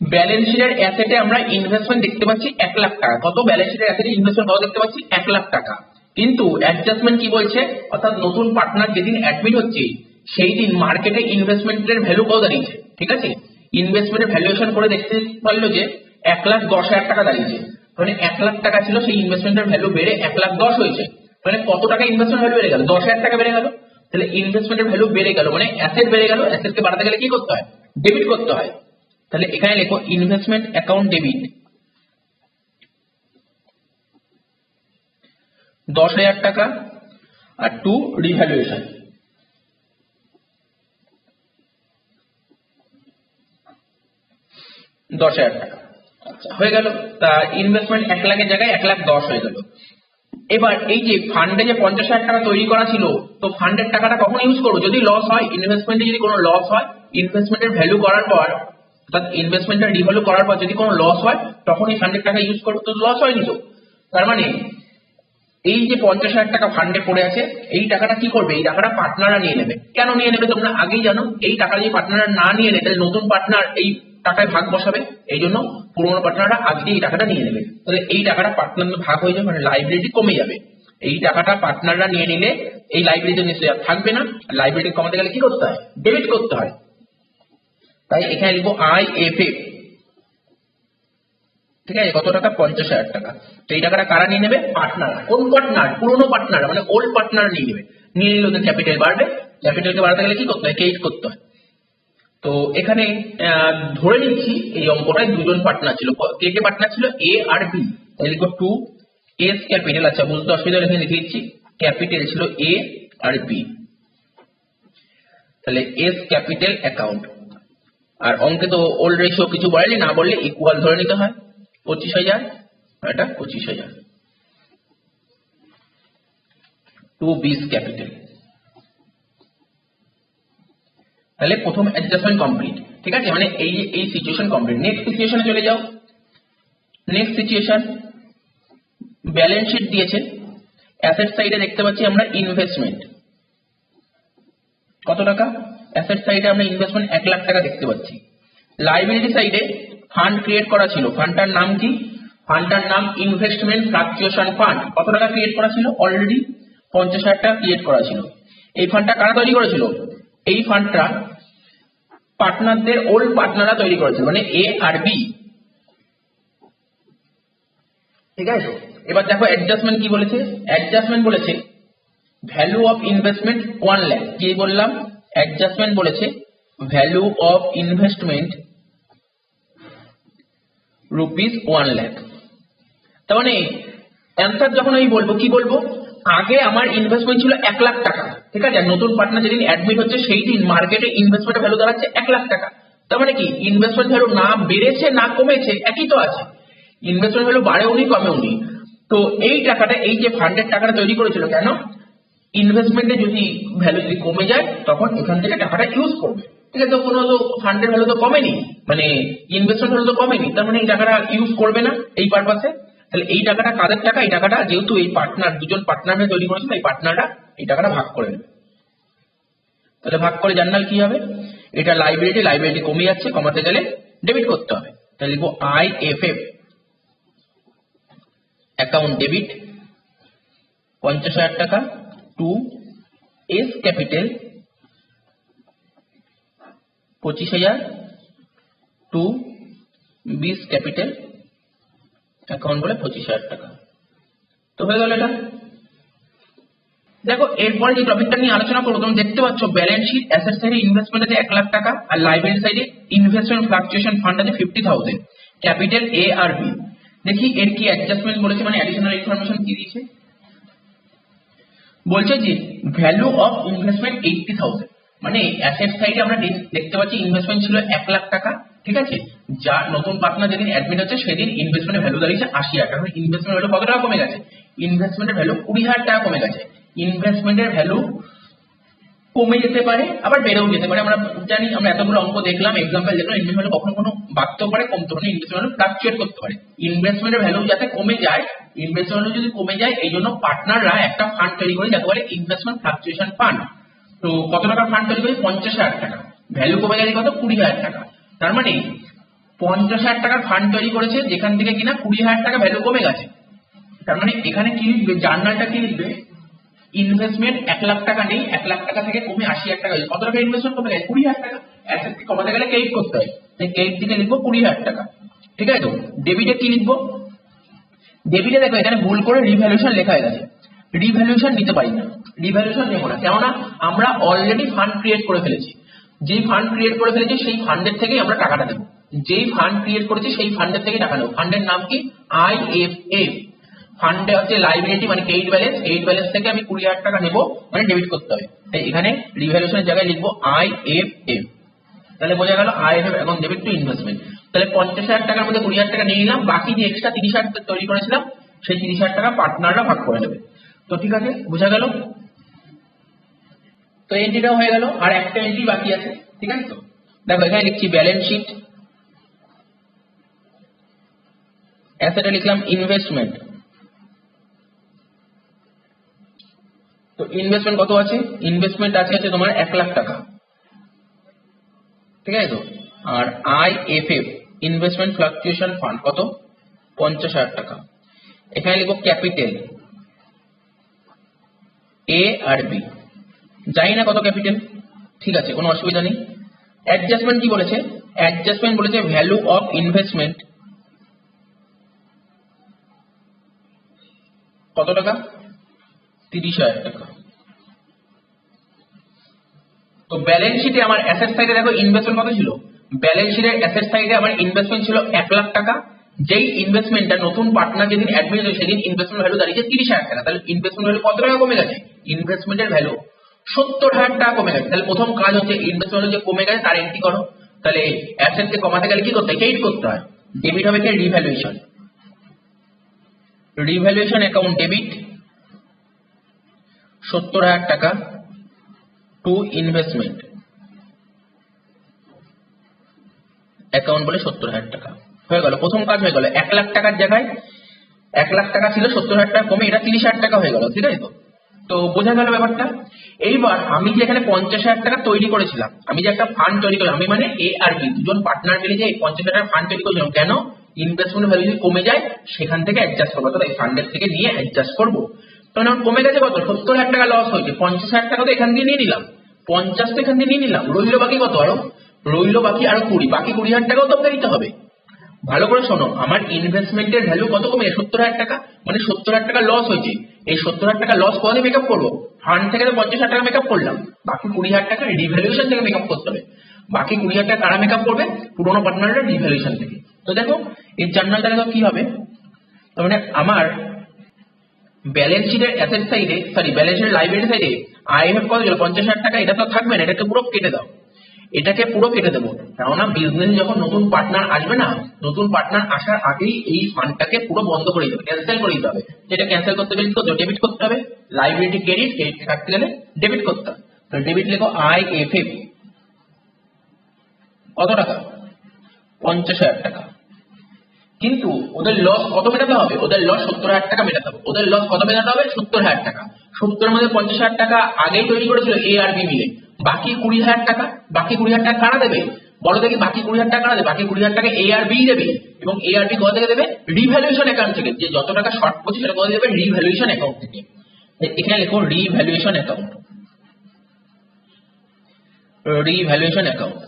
ব্যালেন্স শিটের অ্যাসেটে আমরা ইনভেস্টমেন্ট দেখতে পাচ্ছি 1 লাখ টাকা, কত ব্যালেন্স শিটের অ্যাসেটে ইনভেস্টমেন্ট কত দেখতে পাচ্ছি, 1 লাখ টাকা। কিন্তু অ্যাডজাস্টমেন্ট কি বলছে, অর্থাৎ নতুন পার্টনার যেদিন অ্যাডমিট হচ্ছে সেই দিন মার্কেটে ইনভেস্টমেন্টের ভ্যালু কত দাঁড়িয়েছে, ঠিক আছে। ইনভেস্টমেন্টের ভ্যালুয়েশন করে দেখতে পারলো যে 1,10,000 টাকা দাঁড়িয়েছে, মানে 1 লাখ টাকা ছিল, সেই ইনভেস্টমেন্টের ভ্যালু বেড়ে 1,10,000 হয়েছে, মানে কত টাকা ইনভেস্টমেন্ট ভ্যালু বেড়ে গেল, 10,000 টাকা বেড়ে গেল। তাহলে ইনভেস্টমেন্টের ভ্যালু বেড়ে গেল মানে অ্যাসেট বেড়ে গেল, অ্যাসেটকে বাড়াতে গেলে কি করতে হয়, ডেবিট করতে হয়। তাহলে এখানে লেখো ইনভেস্টমেন্ট অ্যাকাউন্ট ডেবিট 10,000 টাকা, আর টু রিভ্যালুয়েশন, $10,000 টাকা, আচ্ছা হয়ে গেল। তা ইনভেস্টমেন্ট 1 লাখের জায়গায় 1,10,000 হয়ে গেল। এবার এই যে ফান্ডে যে 50,000 টাকা তৈরি করা ছিল, তো ফান্ডের টাকাটা কখন ইউজ করবো, যদি লস হয়, ইনভেস্টমেন্টে যদি কোনো লস হয়, ইনভেস্টমেন্টের ভ্যালু করার পর, অর্থাৎ ইনভেস্টমেন্টের রিভ্যালু করার পর যদি কোনো লস হয় তখন এই ফান্ডের টাকা ইউজ করবো, তো লস হয়নি তো। তার মানে এই যে 50,000 টাকা ফান্ডে পড়ে আছে, এই টাকাটা কি করবে? এই টাকাটা পার্টনাররা নিয়ে নেবে। কেন নিয়ে নেবে তোমরা আগেই জানো। এই টাকা যদি পার্টনাররা না নিয়ে নেয় তাহলে নতুন পার্টনার এই টাকায় ভাগ বসাবে, এই জন্য পুরোনো পার্টনাররা আজকে এই টাকাটা নিয়ে নেবে। তাহলে এই টাকাটা পার্টনার ভাগ হয়ে যাবে, মানে লাইবিলিটি কমে যাবে। এই টাকাটা পার্টনাররা নিয়ে নিলে এই লাইবিলিটি নিশ্চয়ই আর থাকবে না। লাইবিলিটি কমাতে গেলে কি করতে হয়? ডেবিট করতে হয়। তাই এখানে লিখবো IFF, ঠিক আছে? কত টাকা? 50,000 টাকা। তো এই টাকাটা কারা নিয়ে নেবে? পার্টনার। কোন পার্টনার? পুরোনো পার্টনার, মানে ওল্ড পার্টনার নিয়ে নেবে। নিয়ে নিলে ওদের ক্যাপিটাল বাড়বে। ক্যাপিটালকে বাড়াতে গেলে কি করতে হয়? ক্রেডিট করতে হয়। তো এখানে ধরে নিচ্ছি এই অঙ্কটায় দুজন পার্টনার ছিল। কে কে পার্টনার ছিল? A আর B। তাই লিখবো 2S ক্যাপিটাল। আচ্ছা, বুঝতে অসুবিধা হলে এখানে লিখে দিচ্ছি। ক্যাপিটাল ছিল A আর B, তাহলে S ক্যাপিটাল অ্যাকাউন্ট। আর অঙ্কে তো ওল্ড রেশিও কিছু বলেনি, না বললে ইকুয়াল ধরে নিতে হয়। 25,000, এটা 25,000। 2B's capital. তাহলে প্রথম অ্যাডজাস্টমেন্ট কমপ্লিট, ঠিক আছে? মানে এই সিচুয়েশন কমপ্লিট। নেক্সট সিচুয়েশনে চলে যাও। নেক্সট সিচুয়েশন, ব্যালেন্স শিট দিয়েছে। অ্যাসেট সাইডে দেখতে পাচ্ছি আমরা ইনভেস্টমেন্ট কত টাকা? অ্যাসেট সাইডে আমরা ইনভেস্টমেন্ট 1 লাখ টাকা দেখতে পাচ্ছি। লাইবিলিটি সাইডে ফান্ড ক্রিয়েট করা ছিল। ফান্ডটার নাম কি? ফান্ডটার নাম ইনভেস্টমেন্ট ফ্লাকচুয়েশন ফান্ড। কত টাকা ক্রিয়েট করা ছিল? অলরেডি 50,000 টাকা ক্রিয়েট করা ছিল। এই ফান্ডটা কারা তৈরি করেছিল? এই ফান্ডটা পার্টনারদের ওল্ড পার্টনাররা তৈরি করেছিল, মানে A আর B, ঠিক আছে? এবার দেখো অ্যাডজাস্টমেন্ট কি বলেছে। অ্যাডজাস্টমেন্ট বলেছে ভ্যালু অফ ইনভেস্টমেন্ট 1 লাখ। কি বললাম? অ্যাডজাস্টমেন্ট বলেছে value of investment rupees 1 lakh. তার মানে অ্যান্সার যখন আমি বলবো, কি বলবো? আগে আমার ইনভেস্টমেন্ট ছিল 1 লাখ টাকা, ঠিক আছে? আর নতুন পার্টনার যেদিন অ্যাডমিট হচ্ছে সেই দিন মার্কেটে ইনভেস্টমেন্টের ভ্যালু দাঁড়াচ্ছে 1 লাখ টাকা। তার মানে কি ইনভেস্টমেন্ট ভ্যালু না বেড়েছে না কমেছে, একই তো আছে। ইনভেস্টমেন্ট ভ্যালু বাড়েওনি কমেওনি। তো এই টাকাটা, এই যে ফান্ডের টাকাটা তৈরি করেছিল, কেন? ইনভেস্টমেন্টে যদি ভ্যালু যদি কমে যায় তখন এখান থেকে টাকাটা ইউজ করবে, ঠিক আছে? তো কোনো তো ফান্ডের ভ্যালু তো কমেনি, মানে ইনভেস্টমেন্ট ভ্যালু তো কমেনি, তার মানে এই টাকাটা ইউজ করবে না এই পারপাসে। তাহলে এই টাকাটা কাদের টাকা? এই টাকাটা যেহেতু এই পার্টনার, দুজন পার্টনার তৈরি করেছিল, এই পার্টনাররা এই টাকাটা ভাগ করে নেবে। তাহলে ভাগ করে জানলে কি হবে? এটা লাইবিলিটি, লাইবিলিটি কমে যাচ্ছে, কমাতে গেলে ডেবিট করতে হবে। তাহলে লিখবো IFF, অ্যাকাউন্ট ডেবিট 50,000 টাকা to S capital 25,000 to B's capital account বলে 25,000 টাকা। তো হয়ে গেল এটা। দেখো এরপরে যে টপিকটা নিয়ে আলোচনা করবো, তুমি দেখতে পাচ্ছ ব্যালেন্স শিট অ্যাসেট সাইডে ইনভেস্টমেন্ট আছে 1 লাখ টাকা, আর লাইবিলিটি সাইডে ইনভেস্টমেন্ট ফ্লাকচুয়েশন ফান্ড আছে 50,000, ক্যাপিটাল A আর B। দেখি এর কি অ্যাডজাস্টমেন্ট বলেছে, মানে অ্যাডিশনাল ইনফরমেশন কি দিয়েছে। বলছে যে ভ্যালু অফ ইনভেস্টমেন্ট 80,000, মানে অ্যাসেট সাইডে আমরা দেখতে পাচ্ছি ইনভেস্টমেন্ট ছিল 1 লাখ টাকা, ঠিক আছে? যার নতুন পার্টনার যেদিন অ্যাডমিট হচ্ছে সেদিন ইনভেস্টমেন্টের ভ্যালু দাঁড়িয়েছে 80,000 টাকা। ইনভেস্টমেন্ট ভ্যালু কত টাকা কমে গেছে? ইনভেস্টমেন্টের ভ্যালু 20,000 টাকা কমে গেছে। ইনভেস্টমেন্টের ভ্যালু কমে যেতে পারে, আবার বেড়েও যেতে পারে। আমরা জানি, আমরা এতগুলো অঙ্ক দেখলাম, এক্সাম্পল দেখলাম, ইনভেস্টমেন্ট ভ্যালু কখনো কোনো বাড়তেও পারে, কমতে পারে, ইনভেস্টমেন্ট ভ্যালু ফ্লাকচুয়েট করতে পারে। ইনভেস্টমেন্টের ভ্যালু যাতে কমে যায়, ইনভেস্টমেন্ট ভ্যালু যদি কমে যায়, এই জন্য পার্টনাররা একটা ফান্ড তৈরি করে যাকে বলে ইনভেস্টমেন্ট ফ্লাকচুয়েশন ফান্ড। তো কত টাকা ফান্ড তৈরি করে? 50,000 টাকা। ভ্যালু কমে গেলে কত? 20,000 টাকা। তার মানে 50,000 টাকার ফান্ড তৈরি করেছে, যেখান থেকে কিনা 20,000 টাকা ভ্যালু কমে গেছে। তার মানে এখানে কি লিখবে? জার্নালটা কি লিখবে? ইনভেস্টমেন্ট 1 লাখ টাকা নেই, 1 লাখ টাকা থেকে কমে 80,000 টাকা। কত টাকা ইনভেস্টমেন্ট কমে গেছে? 20,000 টাকা। অ্যাসেট কমাতে গেলে ক্রেডিট করতে হয়, তাই ক্রেডিট দিকে লিখবো 20,000 টাকা, ঠিক আছে? তো ডেবিটে কি লিখবো? ডেবিটে দেখো এখানে ভুল করে রিভ্যালুয়েশন লেখা হয়ে গেছে। রিভ্যালুয়েশন নিতে পারি না, রিভ্যালুয়েশন নেবো না, কেননা আমরা অলরেডি ফান্ড ক্রিয়েট করে ফেলেছি। যেই ফান্ড ক্রিয়েট করে ফেলেছি সেই ফান্ডের থেকেই আমরা টাকাটা দেবো। যেই ফান্ড ক্রিয়েট করেছি সেই ফান্ডের থেকেই টাকা নেবো। ফান্ডের নাম কি? IFF। ফান্ডে হচ্ছে লাইবিলিটি, মানে ক্রেডিট ব্যালেন্স। ক্রেডিট ব্যালেন্স থেকে আমি 20,000 টাকা নেবো, মানে ডেবিট করতে হবে। তাই এখানে রিভ্যালুয়েশনের জায়গায় লিখবো IFF। তাহলে বোঝা গেল IFF এখন ডেবিট টু ইনভেস্টমেন্ট। তাহলে 50,000 টাকার মধ্যে 20,000 টাকা নিয়ে নিলাম, বাকি যে এক্সট্রা 30,000 তৈরি করেছিলাম সেই 30,000 টাকা পার্টনাররা ভাগ করে নেবে। তো ঠিক আছে, বোঝা গেল। তো এন্ট্রিটাও হয়ে গেল, আর একটা এন্ট্রি বাকি আছে, ঠিক আছে? তো দেখো এখানে লিখছি ব্যালেন্স শিট, অ্যাসেটে লিখলাম ইনভেস্টমেন্ট, তো ইনভেস্টমেন্ট কত আছে? ইনভেস্টমেন্ট আছে তোমার 1,00,000 টাকা, ঠিক আছে তো। আর IFF ইনভেস্টমেন্ট ফ্লাকচুয়েশন ফান্ড কত? 50,000 টাকা। এখানে লিখো ক্যাপিটাল A আর B, জানি না কত ক্যাপিটাল, ঠিক আছে কোনো অসুবিধা নেই। অ্যাডজাস্টমেন্ট কি বলেছে? অ্যাডজাস্টমেন্ট বলেছে ভ্যালু অফ ইনভেস্টমেন্ট কত টাকা? 30,000 টাকা। তো ব্যালেন্স শিটে আমার অ্যাসেট সাইডে দেখো ইনভেস্টমেন্ট কত ছিল? ব্যালেন্স শিটের অ্যাসেট সাইডে আমার ইনভেস্টমেন্ট ছিল 1,00,000 টাকা। যেই ইনভেস্টমেন্টটা নতুন পার্টনার যেদিন অ্যাডমিট হয়েছে সেদিন ইনভেস্টমেন্ট ভ্যালু দাঁড়িয়েছে 30,000 টাকা। তাহলে ইনভেস্টমেন্ট ভ্যালু কত টাকা কমে গেছে? ইনভেস্টমেন্টের ভ্যালু 70,000 টাকা কমে গেছে। তাহলে প্রথম কাজ হচ্ছে ইনভেস্টমেন্ট যে কমে গেছে তার এন্ট্রি করো। তাহলে অ্যাসেটকে কমাতে গেলে কি করতে হয়? ক্রেডিট করতে হয়। ডেবিট হবে কি? রিভ্যালুয়েশন। রিভ্যালুয়েশন অ্যাকাউন্ট ডেবিট 70,000 টাকা টু ইনভেস্টমেন্ট অ্যাকাউন্ট বলে 70,000 টাকা হয়ে গেল। প্রথম কাজ হয়ে গেল। 1,00,000 টাকার জায়গায় 1,00,000 টাকা ছিল, 70,000 টাকা কমে এটা 30,000 টাকা হয়ে গেল, ঠিক আছে তো। তো বোঝা গেল ব্যাপারটা। এইবার আমি যে এখানে 50,000 টাকা তৈরি করেছিলাম, আমি যে একটা ফান্ড তৈরি করলাম, আমি মানে A আর B দুজন পার্টনার মিলে যে 50,000 টাকা ফান্ড তৈরি করেছিলাম, কেন? ইনভেস্টমেন্ট ভ্যালু যদি কমে যায় সেখান থেকে অ্যাডজাস্ট করবো, অর্থাৎ এই ফান্ডের থেকে নিয়ে অ্যাডজাস্ট করবো। তখন আমার কমে গেছে কত? 70,000 টাকা লস হয়েছে। 50,000 টাকা তো এখান দিয়ে নিয়ে নিলাম, 50 তো এখান দিয়ে নিয়ে নিলাম, রইল বাকি কত? রইল বাকি আরো 20, বাকি 20,000 টাকাও তো দিতে হবে। ভালো করে শোনো, আমার ইনভেস্টমেন্টের ভ্যালু কত কমে? 70,000 টাকা। মানে 70,000 টাকা লস হয়েছে। এই 70,000 টাকা লস কত দিয়ে মেকআপ করবো? ফান্ড থেকে তো 50,000 টাকা মেকআপ করলাম, বাকি 20,000 টাকা রিভ্যালুয়েশন থেকে মেকআপ করতে হবে। বাকি 20,000 টাকা কারা মেকআপ করবে? পুরোনো পার্টনাররা রিভ্যালুয়েশন থেকে। তো দেখো এই জার্নালটা দেখো কি হবে। তার মানে আমার ব্যালেন্স শিটের অ্যাসেট সাইডে, ব্যালেন্স শিটের লাইবিলিটি সাইডে IMF কত ছিল? 50,000 টাকা। এটা তো থাকবে না, এটাকে পুরো কেটে দাও, এটাকে পুরো কেটে দেবো। কেননা বিজনেস যখন নতুন পার্টনার আসবে না, নতুন পার্টনার আসার আগেই এই ফান্ডটাকে পুরো বন্ধ করে দিতে হবে, ক্যান্সেল করে দিতে হবে। যেটা ক্যান্সেল করতে গেলে ডেবিট করতে হবে। লাইবিলিটি ক্রেডিট, ক্রেডিট কাটতে গেলে ডেবিট করতে হবে। ডেবিট লেখো IFF কত টাকা? 50,000 টাকা। কিন্তু ওদের লস কত মেটাতে হবে? ওদের লস 70,000 টাকা মেটাতে হবে। ওদের লস কত মেটাতে হবে? 70,000 টাকা। 70 এর মধ্যে 50,000 টাকা আগেই তৈরি করেছিল A আর B মিলে, বাকি 20,000 টাকা। বাকি 20,000 টাকা কারা দেবে? বলো দেখি, বাকি 20,000 টাকা কারা দেবে? বাকি 20,000 টাকা A আর B দেবে। এবং A আর B কোথা থেকে দেবে? রিভ্যালুয়েশন অ্যাকাউন্ট থেকে। যে যত টাকা শর্ট পড়ছে সেটা কোথা থেকে দেবে? রিভ্যালুয়েশন অ্যাকাউন্ট থেকে। এখানে লেখো রিভ্যালুয়েশন অ্যাকাউন্ট। Revaluation account.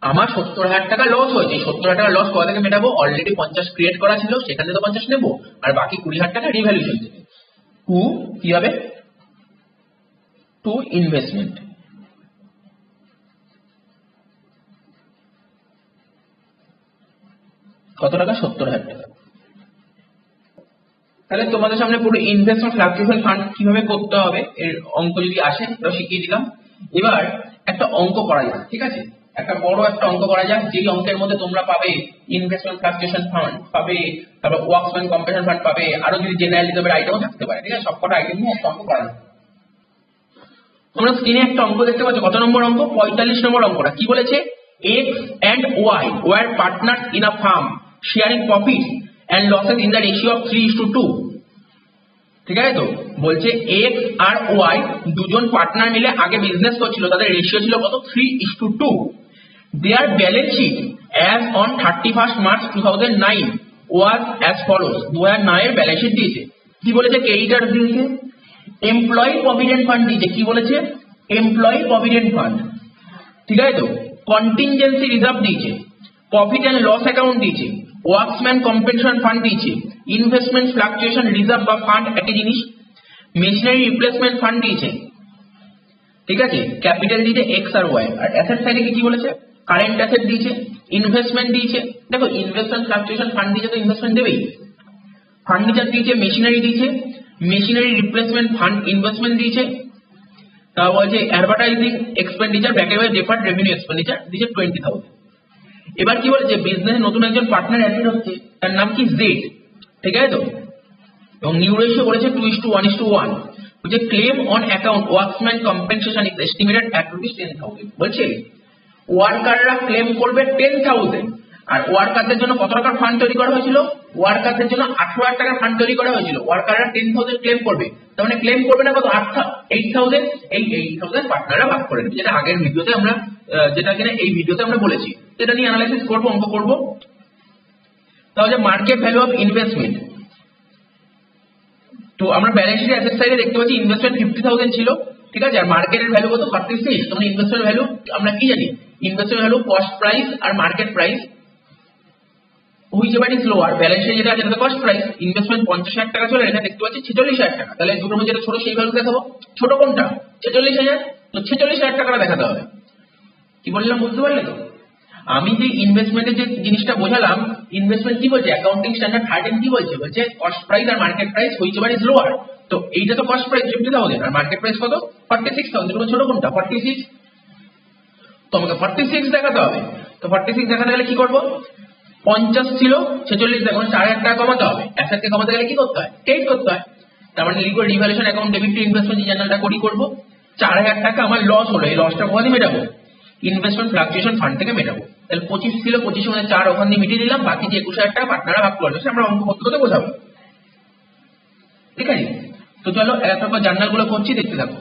আমার 70,000 টাকা লস হয়েছে। 70,000 টাকা লস কোথা থেকে মেটাবো? অলরেডি 50 ক্রিয়েট করা ছিল, সেখান থেকে তো 50 নেবো, আর বাকি 20,000 টাকা রিভ্যালুয়েশন থেকে। কি হবে? To investment. কত টাকা? 70,000 টাকা। তাহলে তোমাদের সামনে পুরো ইনভেস্টমেন্ট ফ্লাকচুয়েশন ফান্ড কিভাবে করতে হবে এর অঙ্ক যদি আসে সেটাও শিখিয়ে দিলাম। এবার একটা অঙ্ক করা যাক, ঠিক আছে? একটা বড় একটা অঙ্ক করা যাক, যেই অঙ্কের মধ্যে তোমরা পাবে ইনভেস্টমেন্ট ফ্লাকচুয়েশন ফান্ড পাবে, তারপর ওয়ার্কসম্যান কম্পেনসেশন ফান্ড পাবে, আরো যদি জেনারেল রিজার্ভের আইটেমও থাকতে পারে, ঠিক আছে? সবকটা আইটেম নিয়ে একটা অঙ্ক করা যাক। তোমরা স্ক্রিনে একটা অঙ্ক দেখতে পাচ্ছ। কত নম্বর অঙ্ক? 45 নম্বর অঙ্কটা। কি বলেছে? X and Y were partners in a firm sharing profits and losses in the ratio of 3:2, ঠিক আছে তো? বলছে X আর Y দুজন পার্টনার মিলে আগে বিজনেস করছিল, তাদের রেশিও ছিল কত? 3:2। Their balance sheet as on 31st March 2009 was as follows. 2009 এর ব্যালেন্স শিট দিয়েছে। কি বলেছে? ক্রেডিটর দিয়েছে, এমপ্লয়ি প্রভিডেন্ট ফান্ড দিয়েছে। কি বলেছে? এমপ্লয়ি প্রভিডেন্ট ফান্ড, ঠিক আছে তো? কন্টিনজেন্সি রিজার্ভ দিয়েছে, প্রফিট এন্ড লস অ্যাকাউন্ট দিয়েছে, ওয়ার্কসম্যান কম্পেনসেশন ফান্ড দিয়েছে, ইনভেস্টমেন্ট ফ্লাকচুয়েশন রিজার্ভ বা ফান্ড একই জিনিস, মেশিনারি রিপ্লেসমেন্ট ফান্ড দিয়েছে, ঠিক আছে? ক্যাপিটাল দিয়েছে X আর Y। আর অ্যাসেট সাইডে কি বলেছে? কারেন্ট অ্যাসেট দিয়েছে, ইনভেস্টমেন্ট দিয়েছে। দেখো ইনভেস্টমেন্ট ফ্লাকচুয়েশন ফান্ড দিয়েছে তো ইনভেস্টমেন্ট দেবেই। ফার্নিচার দিয়েছে, মেশিনারি দিয়েছে, মেশিনারি রিপ্লেসমেন্ট ফান্ড ইনভেস্টমেন্ট দিয়েছে। তা বলছে অ্যাডভার্টাইজিং এক্সপেন্ডিচার ব্যাকেবে ডেফার্ড রেভিনিউ এক্সপেন্ডিচার দিয়েছে 20,000। এবার কি বলেছে? বিজনেসে নতুন একজন পার্টনার অ্যাড হচ্ছে, তার নাম কি? Z, ঠিক আছে তো? এবং নিউ রেশিও বলেছে 2:1:1। বলছে claim on account workmen's compensation is estimated at 10,000। বলছে ওয়ার্কাররা ক্লেম করবে 10,000 আর ওয়ার্কারদের জন্য কত টাকার ফান্ড তৈরি করা হয়েছিল? ওয়ার্কারদের জন্য 18,000 টাকার ফান্ড তৈরি করা হয়েছিল। ওয়ার্কাররা 10,000 ক্লেম করবে, তার মানে ক্লেম করবে না কত? 8,000। এই 8,000 পার্টনাররা ভাগ করে নেবে, যেটা আগের ভিডিওতে আমরা যেটা কিনা এই ভিডিওতে আমরা বলেছি, এটা নিয়ে অ্যানালাইসিস করবো, অঙ্ক করবো। তাহলে মার্কেট ভ্যালু অফ ইনভেস্টমেন্ট, তো আমরা ব্যালেন্স শিটের অ্যাসেট সাইডে দেখতে পাচ্ছি ইনভেস্টমেন্ট 50,000 ছিল, ঠিক আছে, আর মার্কেটের ভ্যালু কত? 46। মানে ইনভেস্টমেন্ট ভ্যালু আমরা কি জানি? ইনভেস্টমেন্ট ভ্যালু কস্ট প্রাইস আর market price, whichever is lower. Balance শিটে যেটা আছে সেটা কস্ট প্রাইস। ইনভেস্টমেন্ট 50,000 টাকা ছিল, এখানে দেখতে পাচ্ছি 46,000 টাকা। তাহলে দুটোর মধ্যে যেটা ছোট সেই ভ্যালু দেখাবো। ছোট কোনটা? 46,000। তো 46,000 টাকাটা দেখাতে হবে। কি বললাম বুঝতে পারলে তো? আমি যে ইনভেস্টমেন্টের যে জিনিসটা বোঝালাম, ইনভেস্টমেন্ট কি বলছে? অ্যাকাউন্টিং স্ট্যান্ডার্ড 13 কি বলছে? বলছে কস্ট প্রাইস আর market price whichever is lower. তো এইটা তো কস্ট প্রাইস 50,000 আর মার্কেট প্রাইস কত? 46,000। দুটো ছোট কোনটা? 46। তো আমাকে 46 দেখাতে হবে। তো 46 দেখাতে গেলে কি করব? 50 ছিল, 46 দেখুন 4,000 টাকা কমাতে হবে। অ্যাসেটকে কমাতে গেলে কি করতে হয়? ক্রেডিট করতে হয়। তার মানে লিখব revaluation account debit two investment, যে জার্নালটা করব। 4,000 টাকা আমার লস হলো, এই লসটা কোথা দিয়ে মেটাবো? ইনভেস্টমেন্ট ফ্লাকচুয়েশন ফান্ড থেকে মেটাবো। তাহলে 25 ছিল, 25 মানে 4 ওখান দিয়ে মিটিয়ে দিলাম, বাকি যে 21,000 টাকা পার্টনাররা ভাগ করবে, সেটা আমরা অঙ্ক করতে করতে বোঝাবো। ঠিক আছে, তো চলো একবার জার্নালগুলো করছি, দেখতে থাকো।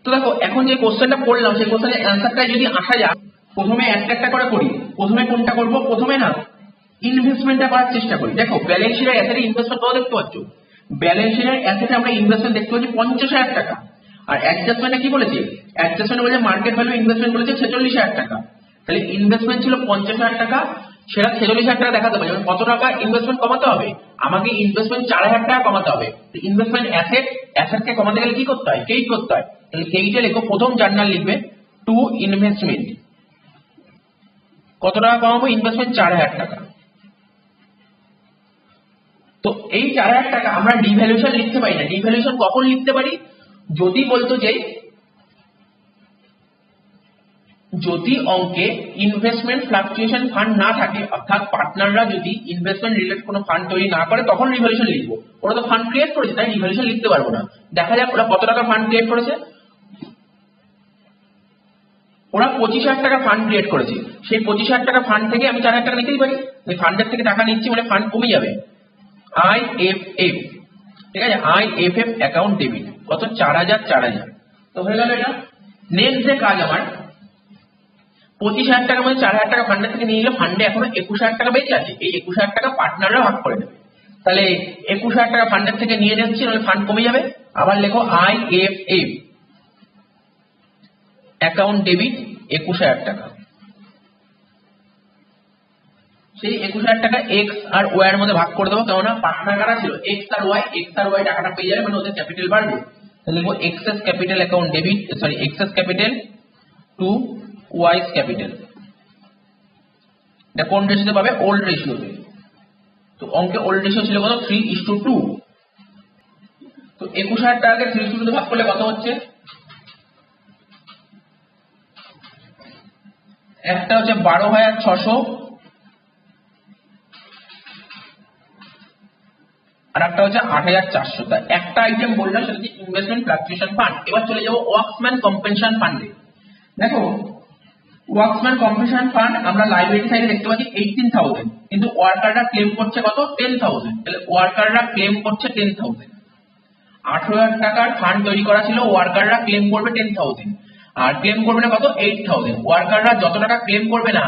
তো দেখো এখন যে কোশ্চেনটা পড়লাম, সেই কোশ্চেনের অ্যান্সারটা যদি আসা যায়, প্রথমে একটা একটা করে করি। প্রথমে কোনটা করব? প্রথমে না ইনভেস্টমেন্টটা করার চেষ্টা করি। দেখো ব্যালেন্স শিটের অ্যাসেটে ইনভেস্টমেন্ট কত দেখতে পাচ্ছ? ব্যালেন্স শিটের অ্যাসেটে আমরা ইনভেস্টমেন্ট দেখতে পাচ্ছি 50,000 টাকা। আর অ্যাডজাস্টমেন্টে কি বলেছে? অ্যাডজাস্টমেন্ট বলেছে মার্কেট ভ্যালু ইনভেস্টমেন্ট বলেছে 46,000 টাকা। তাহলে ইনভেস্টমেন্ট ছিল 50,000 টাকা, সেটা 46,000 টাকা দেখাতে হবে। যেমন কত টাকা ইনভেস্টমেন্ট কমাতে হবে? আমাকে ইনভেস্টমেন্ট 4,000 টাকা কমাতে হবে। ইনভেস্টমেন্ট অ্যাসেটকে কমাতে গেলে কি করতে হয়? ক্রেডিট করতে হয়। তাহলে ক্রেডিটে লেখো, প্রথম জার্নাল লিখবে টু ইনভেস্টমেন্ট। কত টাকা কমাবো? ইনভেস্টমেন্ট 4,000 টাকা। তো এই 4,000 টাকা আমরা ডিভ্যালুয়েশন লিখতে পারি না। ডিভ্যালুয়েশন কখন লিখতে পারি? যদি বলতো যে যদি অঙ্কে ইনভেস্টমেন্ট ফ্লাকচুয়েশন ফান্ড না থাকে, অর্থাৎ পার্টনাররা যদি ইনভেস্টমেন্ট রিলেটেড কোনো ফান্ড তৈরি না করে, তখন রিভ্যালুয়েশন লিখবো। ওরা তো ফান্ড ক্রিয়েট করেছে, তাই রিভ্যালুয়েশন লিখতে পারবো না। দেখা যাক ওরা কত টাকা ফান্ড ক্রিয়েট করেছে। ওরা 25,000 টাকা ফান্ড ক্রিয়েট করেছে। সেই 25,000 টাকা ফান্ড থেকে আমি 4,000 টাকা নিতেই পারি। ওই ফান্ডের থেকে টাকা নিচ্ছি মানে ফান্ড কমে যাবে। IFF, ঠিক আছে, IFF অ্যাকাউন্ট ডেবিট। কত? 4,000। তো হয়ে গেল এটা। নেক্সট যে কাজ আমার, 25,000 টাকা মানে 4,000 টাকা ফান্ডের থেকে নিয়ে নিলে, ফান্ডে এখনো 21,000 টাকা বেঁচে আছে। এই 21,000 টাকা পার্টনাররা ভাগ করে নেবে। তাহলে 21,000 টাকা ফান্ডের থেকে নিয়ে যাচ্ছি, নাহলে ফান্ড কমে যাবে। আবার লেখো IFF অ্যাকাউন্ট ডেবিট 21,000 টাকা। সেই 21,000 টাকা এক্স আর ওয়াই এর মধ্যে ভাগ করে দেবো, কেননা পার্টনার কারা ছিল? এক্স আর ওয়াই টাকাটা পেয়ে যাবে, মানে ওদের ক্যাপিটাল বাড়বে। তাহলে লিখবো access capital account debit, sorry excess capital to Y's capital. এটা কোন রেশিওতে পাবে? ওল্ড রেশিওতে। তো অঙ্কে ওল্ড রেশিও ছিল কত? 3:2। তো 21,000 টাকাকে 3:2 ভাগ করলে কত হচ্ছে? একটা হচ্ছে 12,600, আর একটা হচ্ছে 8,400। তাই একটা আইটেম বললাম, সেটা হচ্ছে ইনভেস্টমেন্ট ফ্লাকচুয়েশন ফান্ড। এবার চলে যাবো ওয়ার্কসম্যান কম্পেনসেশন ফান্ডে। দেখো ওয়ার্কসম্যান কম্পেনসেশন ফান্ড আমরা লাইবিলিটি সাইডে দেখতে পাচ্ছি 18,000, কিন্তু ওয়ার্কাররা ক্লেম করছে কত? 10,000। তাহলে ওয়ার্কাররা ক্লেম করছে 10,000। 18,000 টাকার ফান্ড তৈরি করা ছিল, ওয়ার্কাররা ক্লেম করবে 10,000, আর ক্লেম করবে না কত? 8,000। ওয়ার্কাররা যত টাকা ক্লেম করবে না,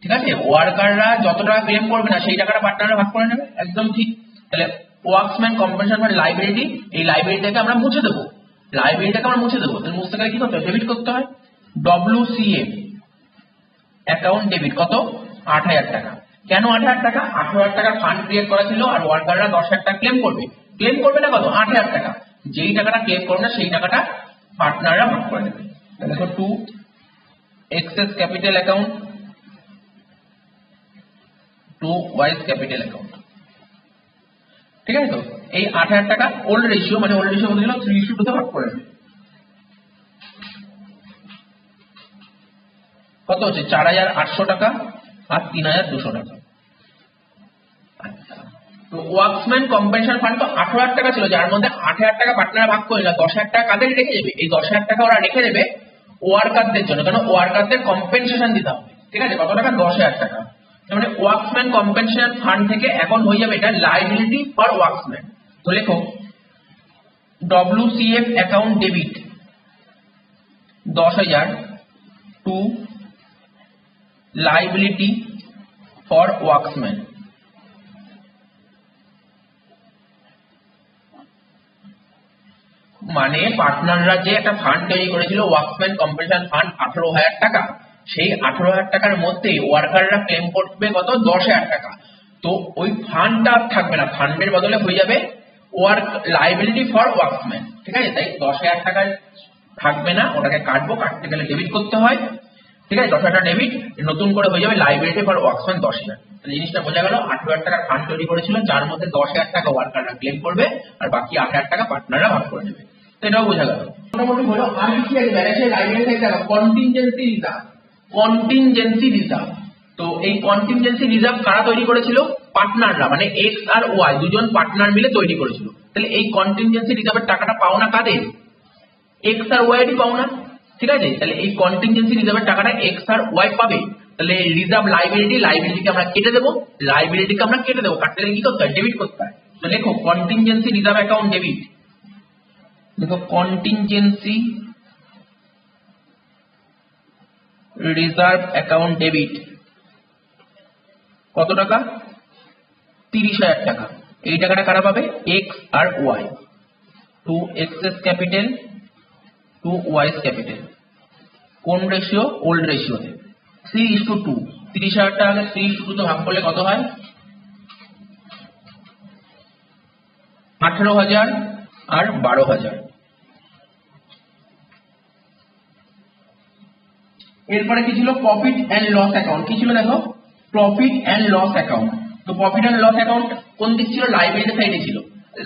ঠিক আছে, ওয়ার্কাররা যত টাকা ক্লেম করবে না সেই টাকাটা পার্টনাররা ভাগ করে নেবে। একদম ঠিক। তাহলে ওয়ার্কসম্যান কম্পেনসেশন ফান্ড লাইবিলিটি, এই লাইবিলিটিটাকে আমরা মুছে দেবো। তাহলে মুছতে গেলে কি করতে হয়? ডেবিট করতে হয়। WCF অ্যাকাউন্ট ডেবিট কত? 8,000 টাকা। কেন 8,000 টাকা? 8,000 টাকার ফান্ড ক্রিয়েট করা ছিল, আর ওয়ার্কাররা 10,000 টাকা ক্লেম করবে না কত? 8,000 টাকা। যেই টাকাটা ক্লেম করবে না সেই টাকাটা পার্টনাররা ভাগ করে নেবে। দেখো to X's capital account to Y's capital account. ঠিক আছে, তো এই 8,000 টাকা ওল্ড রেশিও, মানে ওল্ড রেশিও বলতে গেলে 3:2 তে ভাগ করে নেবে। কত হচ্ছে? 4,800 টাকা আর 3,200 টাকা। তো ওয়ার্কসম্যান কম্পেনসেশন ফান্ড তো 18,000 টাকা ছিল, যার মধ্যে 8,000 টাকা পার্টনার ভাগ করে না, 10,000 টাকা কাদের রেখে দেবে? এই 10,000 টাকা ওরা রেখে দেবে ওয়ার্কারদের জন্য, কারণ ওয়ার্কারদের কম্পেনসেশন দিতে হবে। ঠিক আছে, কত টাকা? 10,000 টাকা। মানে ওয়ার্কসম্যান কম্পেনসেশন ফান্ড থেকে এখন হয়ে যাবে এটা লায়াবিলিটি ফর ওয়ার্কসম্যান। তো লেখো WCF account debit 10,000 to liability for workmen. মানে পার্টনাররা যে একটা ফান্ড তৈরি করেছিল ওয়ার্কসম্যান কম্পেনসেশন ফান্ড 18,000 টাকা, সেই 18,000 টাকার মধ্যে ওয়ার্কাররা ক্লেম করবে কত 10,000 টাকা। তো ওই ফান্ডটা আর থাকবে না, ফান্ডের বদলে হয়ে যাবে ওয়ার্ক লায়াবিলিটি ফর ওয়ার্কসম্যান। ঠিক আছে, তাই 10,000 টাকা থাকবে না, ওটাকে কাটবো, কাটতে গেলে ডেবিট করতে হয়। ঠিক আছে, 10,000 টাকা ডেবিট, নতুন করে হয়ে যাবে লায়াবিলিটি ফর ওয়ার্কসম্যান 10,000। জিনিসটা বোঝা গেল, 18,000 টাকার ফান্ড তৈরি করেছিল যার মধ্যে 10,000 টাকা ওয়ার্কাররা ক্লেম করবে আর বাকি 8,000 টাকা পার্টনাররা ভাগ করে নেবে। তো এটাও বোঝা গেল। মোটামুটি হলো আর কি আছে ব্যালেন্সের লায়াবিলিটি থেকে কন্টিনজেন্সি রিজার্ভ। কন্টিনজেন্সি রিজার্ভ, তো এই কন্টিনজেন্সি রিজার্ভ কারা তৈরি করেছিল? পার্টনাররা, মানে এক্স আর ওয়াই দুজন পার্টনার মিলে তৈরি করেছিল। তাহলে এই কন্টিনজেন্সি রিজার্ভের টাকাটা পাও না কাদের? এক্স আর ওয়াই এরই পাও না। ঠিক আছে, তাহলে এই কন্টিনজেন্সি রিজার্ভের টাকাটা এক্স আর ওয়াই পাবে। তাহলে রিজার্ভ লায়াবিলিটিকে আমরা কেটে দেবো, লায়াবিলিটিকে আমরা কেটে দেবো, কাটতে গেলে কি করতে হয়? ডেবিট করতে হয়। তো লেখো কন্টিনজেন্সি রিজার্ভ অ্যাকাউন্ট ডেবিট। দেখো কন্টিনজেন্সি রিজার্ভ অ্যাকাউন্ট ডেবিট কত টাকা? 30,000 টাকা। এই টাকাটা কারা পাবে? এক্স আর Y. To X's capital to Y's capital. কোন রেশিও? ওল্ড রেশিওতে 3:2। 30,000 টাকা 3:2 তো ভাগ করলে কত হয়? 18,000 আর 12,000। এরপরে কি ছিল? Profit and loss account. কি ছিল দেখো? Profit and loss account. তো প্রফিট এন্ড লস অ্যাকাউন্ট কোন দিক ছিল? লায়াবিলিটি সাইডে ছিল।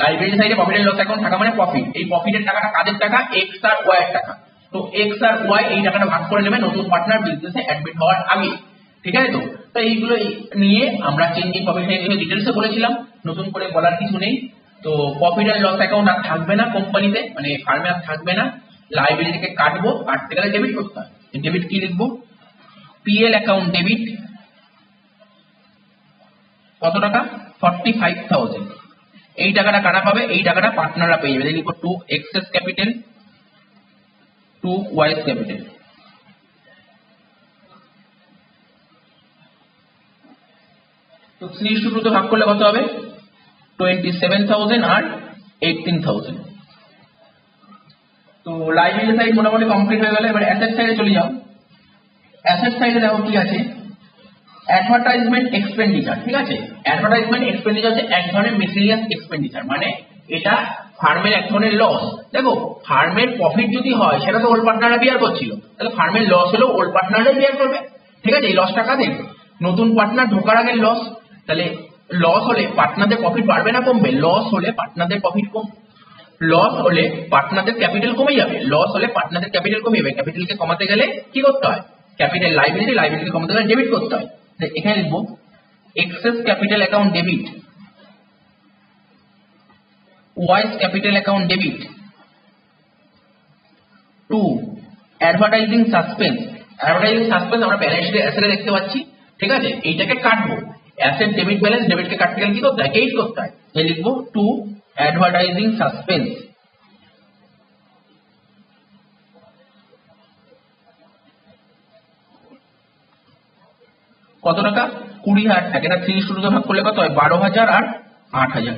লায়াবিলিটি সাইডে প্রফিট এন্ড লস অ্যাকাউন্ট থাকা মানে প্রফিট। এই প্রফিটের টাকাটা কাদের টাকা? এক্স আর ওয়াই এর টাকা। তো এক্স আর ওয়াই এই টাকাটা ভাগ করে নেবে নতুন পার্টনার বিজনেসে অ্যাডমিট হওয়ার আগে। ঠিক আছে, তো এইগুলো নিয়ে আমরা চেঞ্জিং প্রফিট এর ডিটেইলসে বলেছিলাম, নতুন করে বলার কিছু নেই। তো প্রফিট এন্ড লস অ্যাকাউন্ট আর থাকবে না কোম্পানিতে, মানে ফার্মে আর থাকবে না। লায়াবিলিটিকে কাটবো, কাটতে গেলে ডেবিট করতে হয়। ডেবিট কি লিখবো? পিএল অ্যাকাউন্ট ডেবিট কত টাকা? 45,000। এই টাকাটা কারা পাবে? এই টাকাটা পার্টনাররা পেয়ে যাবে। লিখবো to X's capital to Y's capital. তো 3:2 তে ভাগ করলে কত হবে? 27,000 আর 18,000। তো লায়াবিলিটি সাইড মোটামুটি কমপ্লিট হয়ে গেল। এবার অ্যাসেট সাইডে চলে যাও। অ্যাসেট সাইডে দেখো কি আছে? Advertisement expenditure. ঠিক আছে, অ্যাডভার্টাইজমেন্ট এক্সপেন্ডিচার হচ্ছে এক ধরনের মিসেলিয়াস এক্সপেন্ডিচার, মানে এটা ফার্মের এক ধরনের লস। দেখো ফার্মের প্রফিট যদি হয় সেটা তো ওল্ড পার্টনাররা বিয়ার করছিল, তাহলে ফার্মের লস হলেও ওল্ড পার্টনাররাই বিয়ার করবে। ঠিক আছে, এই লসটা কাদের? নতুন পার্টনার ঢোকার আগের লস। তাহলে লস হলে পার্টনারদের প্রফিট বাড়বে না কমবে? লস হলে পার্টনারদের প্রফিট কম, লস হলে পার্টনারদের ক্যাপিটাল কমে যাবে, লস হলে পার্টনারদের ক্যাপিটাল কমে যাবে। ক্যাপিটালকে কমাতে গেলে কি করতে হয়? ক্যাপিটাল লায়াবিলিটিকে কমাতে গেলে ডেবিট করতে হয়। এখানে লিখবো access capital account debit, Y's capital account debit to advertising suspense. Advertising suspense আমরা ব্যালেন্স শিটে অ্যাসেটে দেখতে পাচ্ছি। ঠিক আছে, এইটাকে কাটবো। অ্যাসেট ডেবিট ব্যালেন্স, ডেবিটকে কাটতে গেলে কি করতে হয়? ক্রেডিট করতে হয়। তাই লিখবো টু অ্যাডভার্টাইজিং সাসপেন্স কত টাকা? 20,000 টাকা। এটা 3:2 ভাগ করলে কত হয়? 12,000 আর 8,000।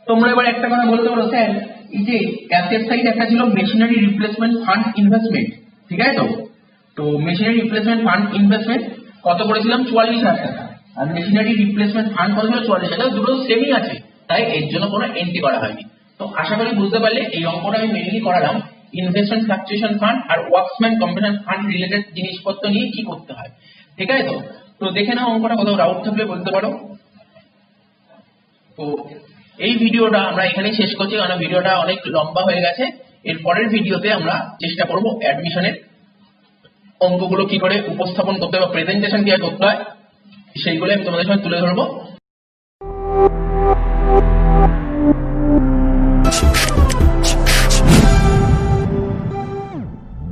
তোমরা এবার একটা কথা বলতে পারো, স্যার এই যে অ্যাসেট সাইড একটা ছিল মেশিনারি রিপ্লেসমেন্ট ফান্ড ইনভেস্টমেন্ট, ঠিক আছে? তো মেশিনারি রিপ্লেসমেন্ট ফান্ড ইনভেস্টমেন্ট কত করেছিলাম? 44,000 টাকা। আর মেশিনারি রিপ্লেসমেন্ট ফান্ড কত ছিল? 44,000। দুটো সেমই আছে, তাই এর জন্য কোনো এন্ট্রি করা হয়নি। তো আশা করি বুঝতে পারলে এই অঙ্কটা আমি মেনলি করালাম ইনভেস্টমেন্ট ফ্লাকচুয়েশন ফান্ড আর ওয়ার্কসম্যান কম্পেনসেশন ফান্ড রিলেটেড জিনিসপত্র নিয়ে কি করতে হয়। ঠিক আছে, তো দেখে নাও অঙ্কটা, কোথাও ডাউট থাকলে বলতে পারো। তো এই ভিডিওটা আমরা এখানেই শেষ করছি, কারণ ভিডিওটা অনেক লম্বা হয়ে গেছে। এর পরের ভিডিওতে আমরা চেষ্টা করব অ্যাডমিশনের অঙ্কগুলো কি করে উপস্থাপন করতে হয় বা প্রেজেন্টেশন কি করতে হয় সেইগুলো আমি তোমাদের সামনে তুলে ধরবো।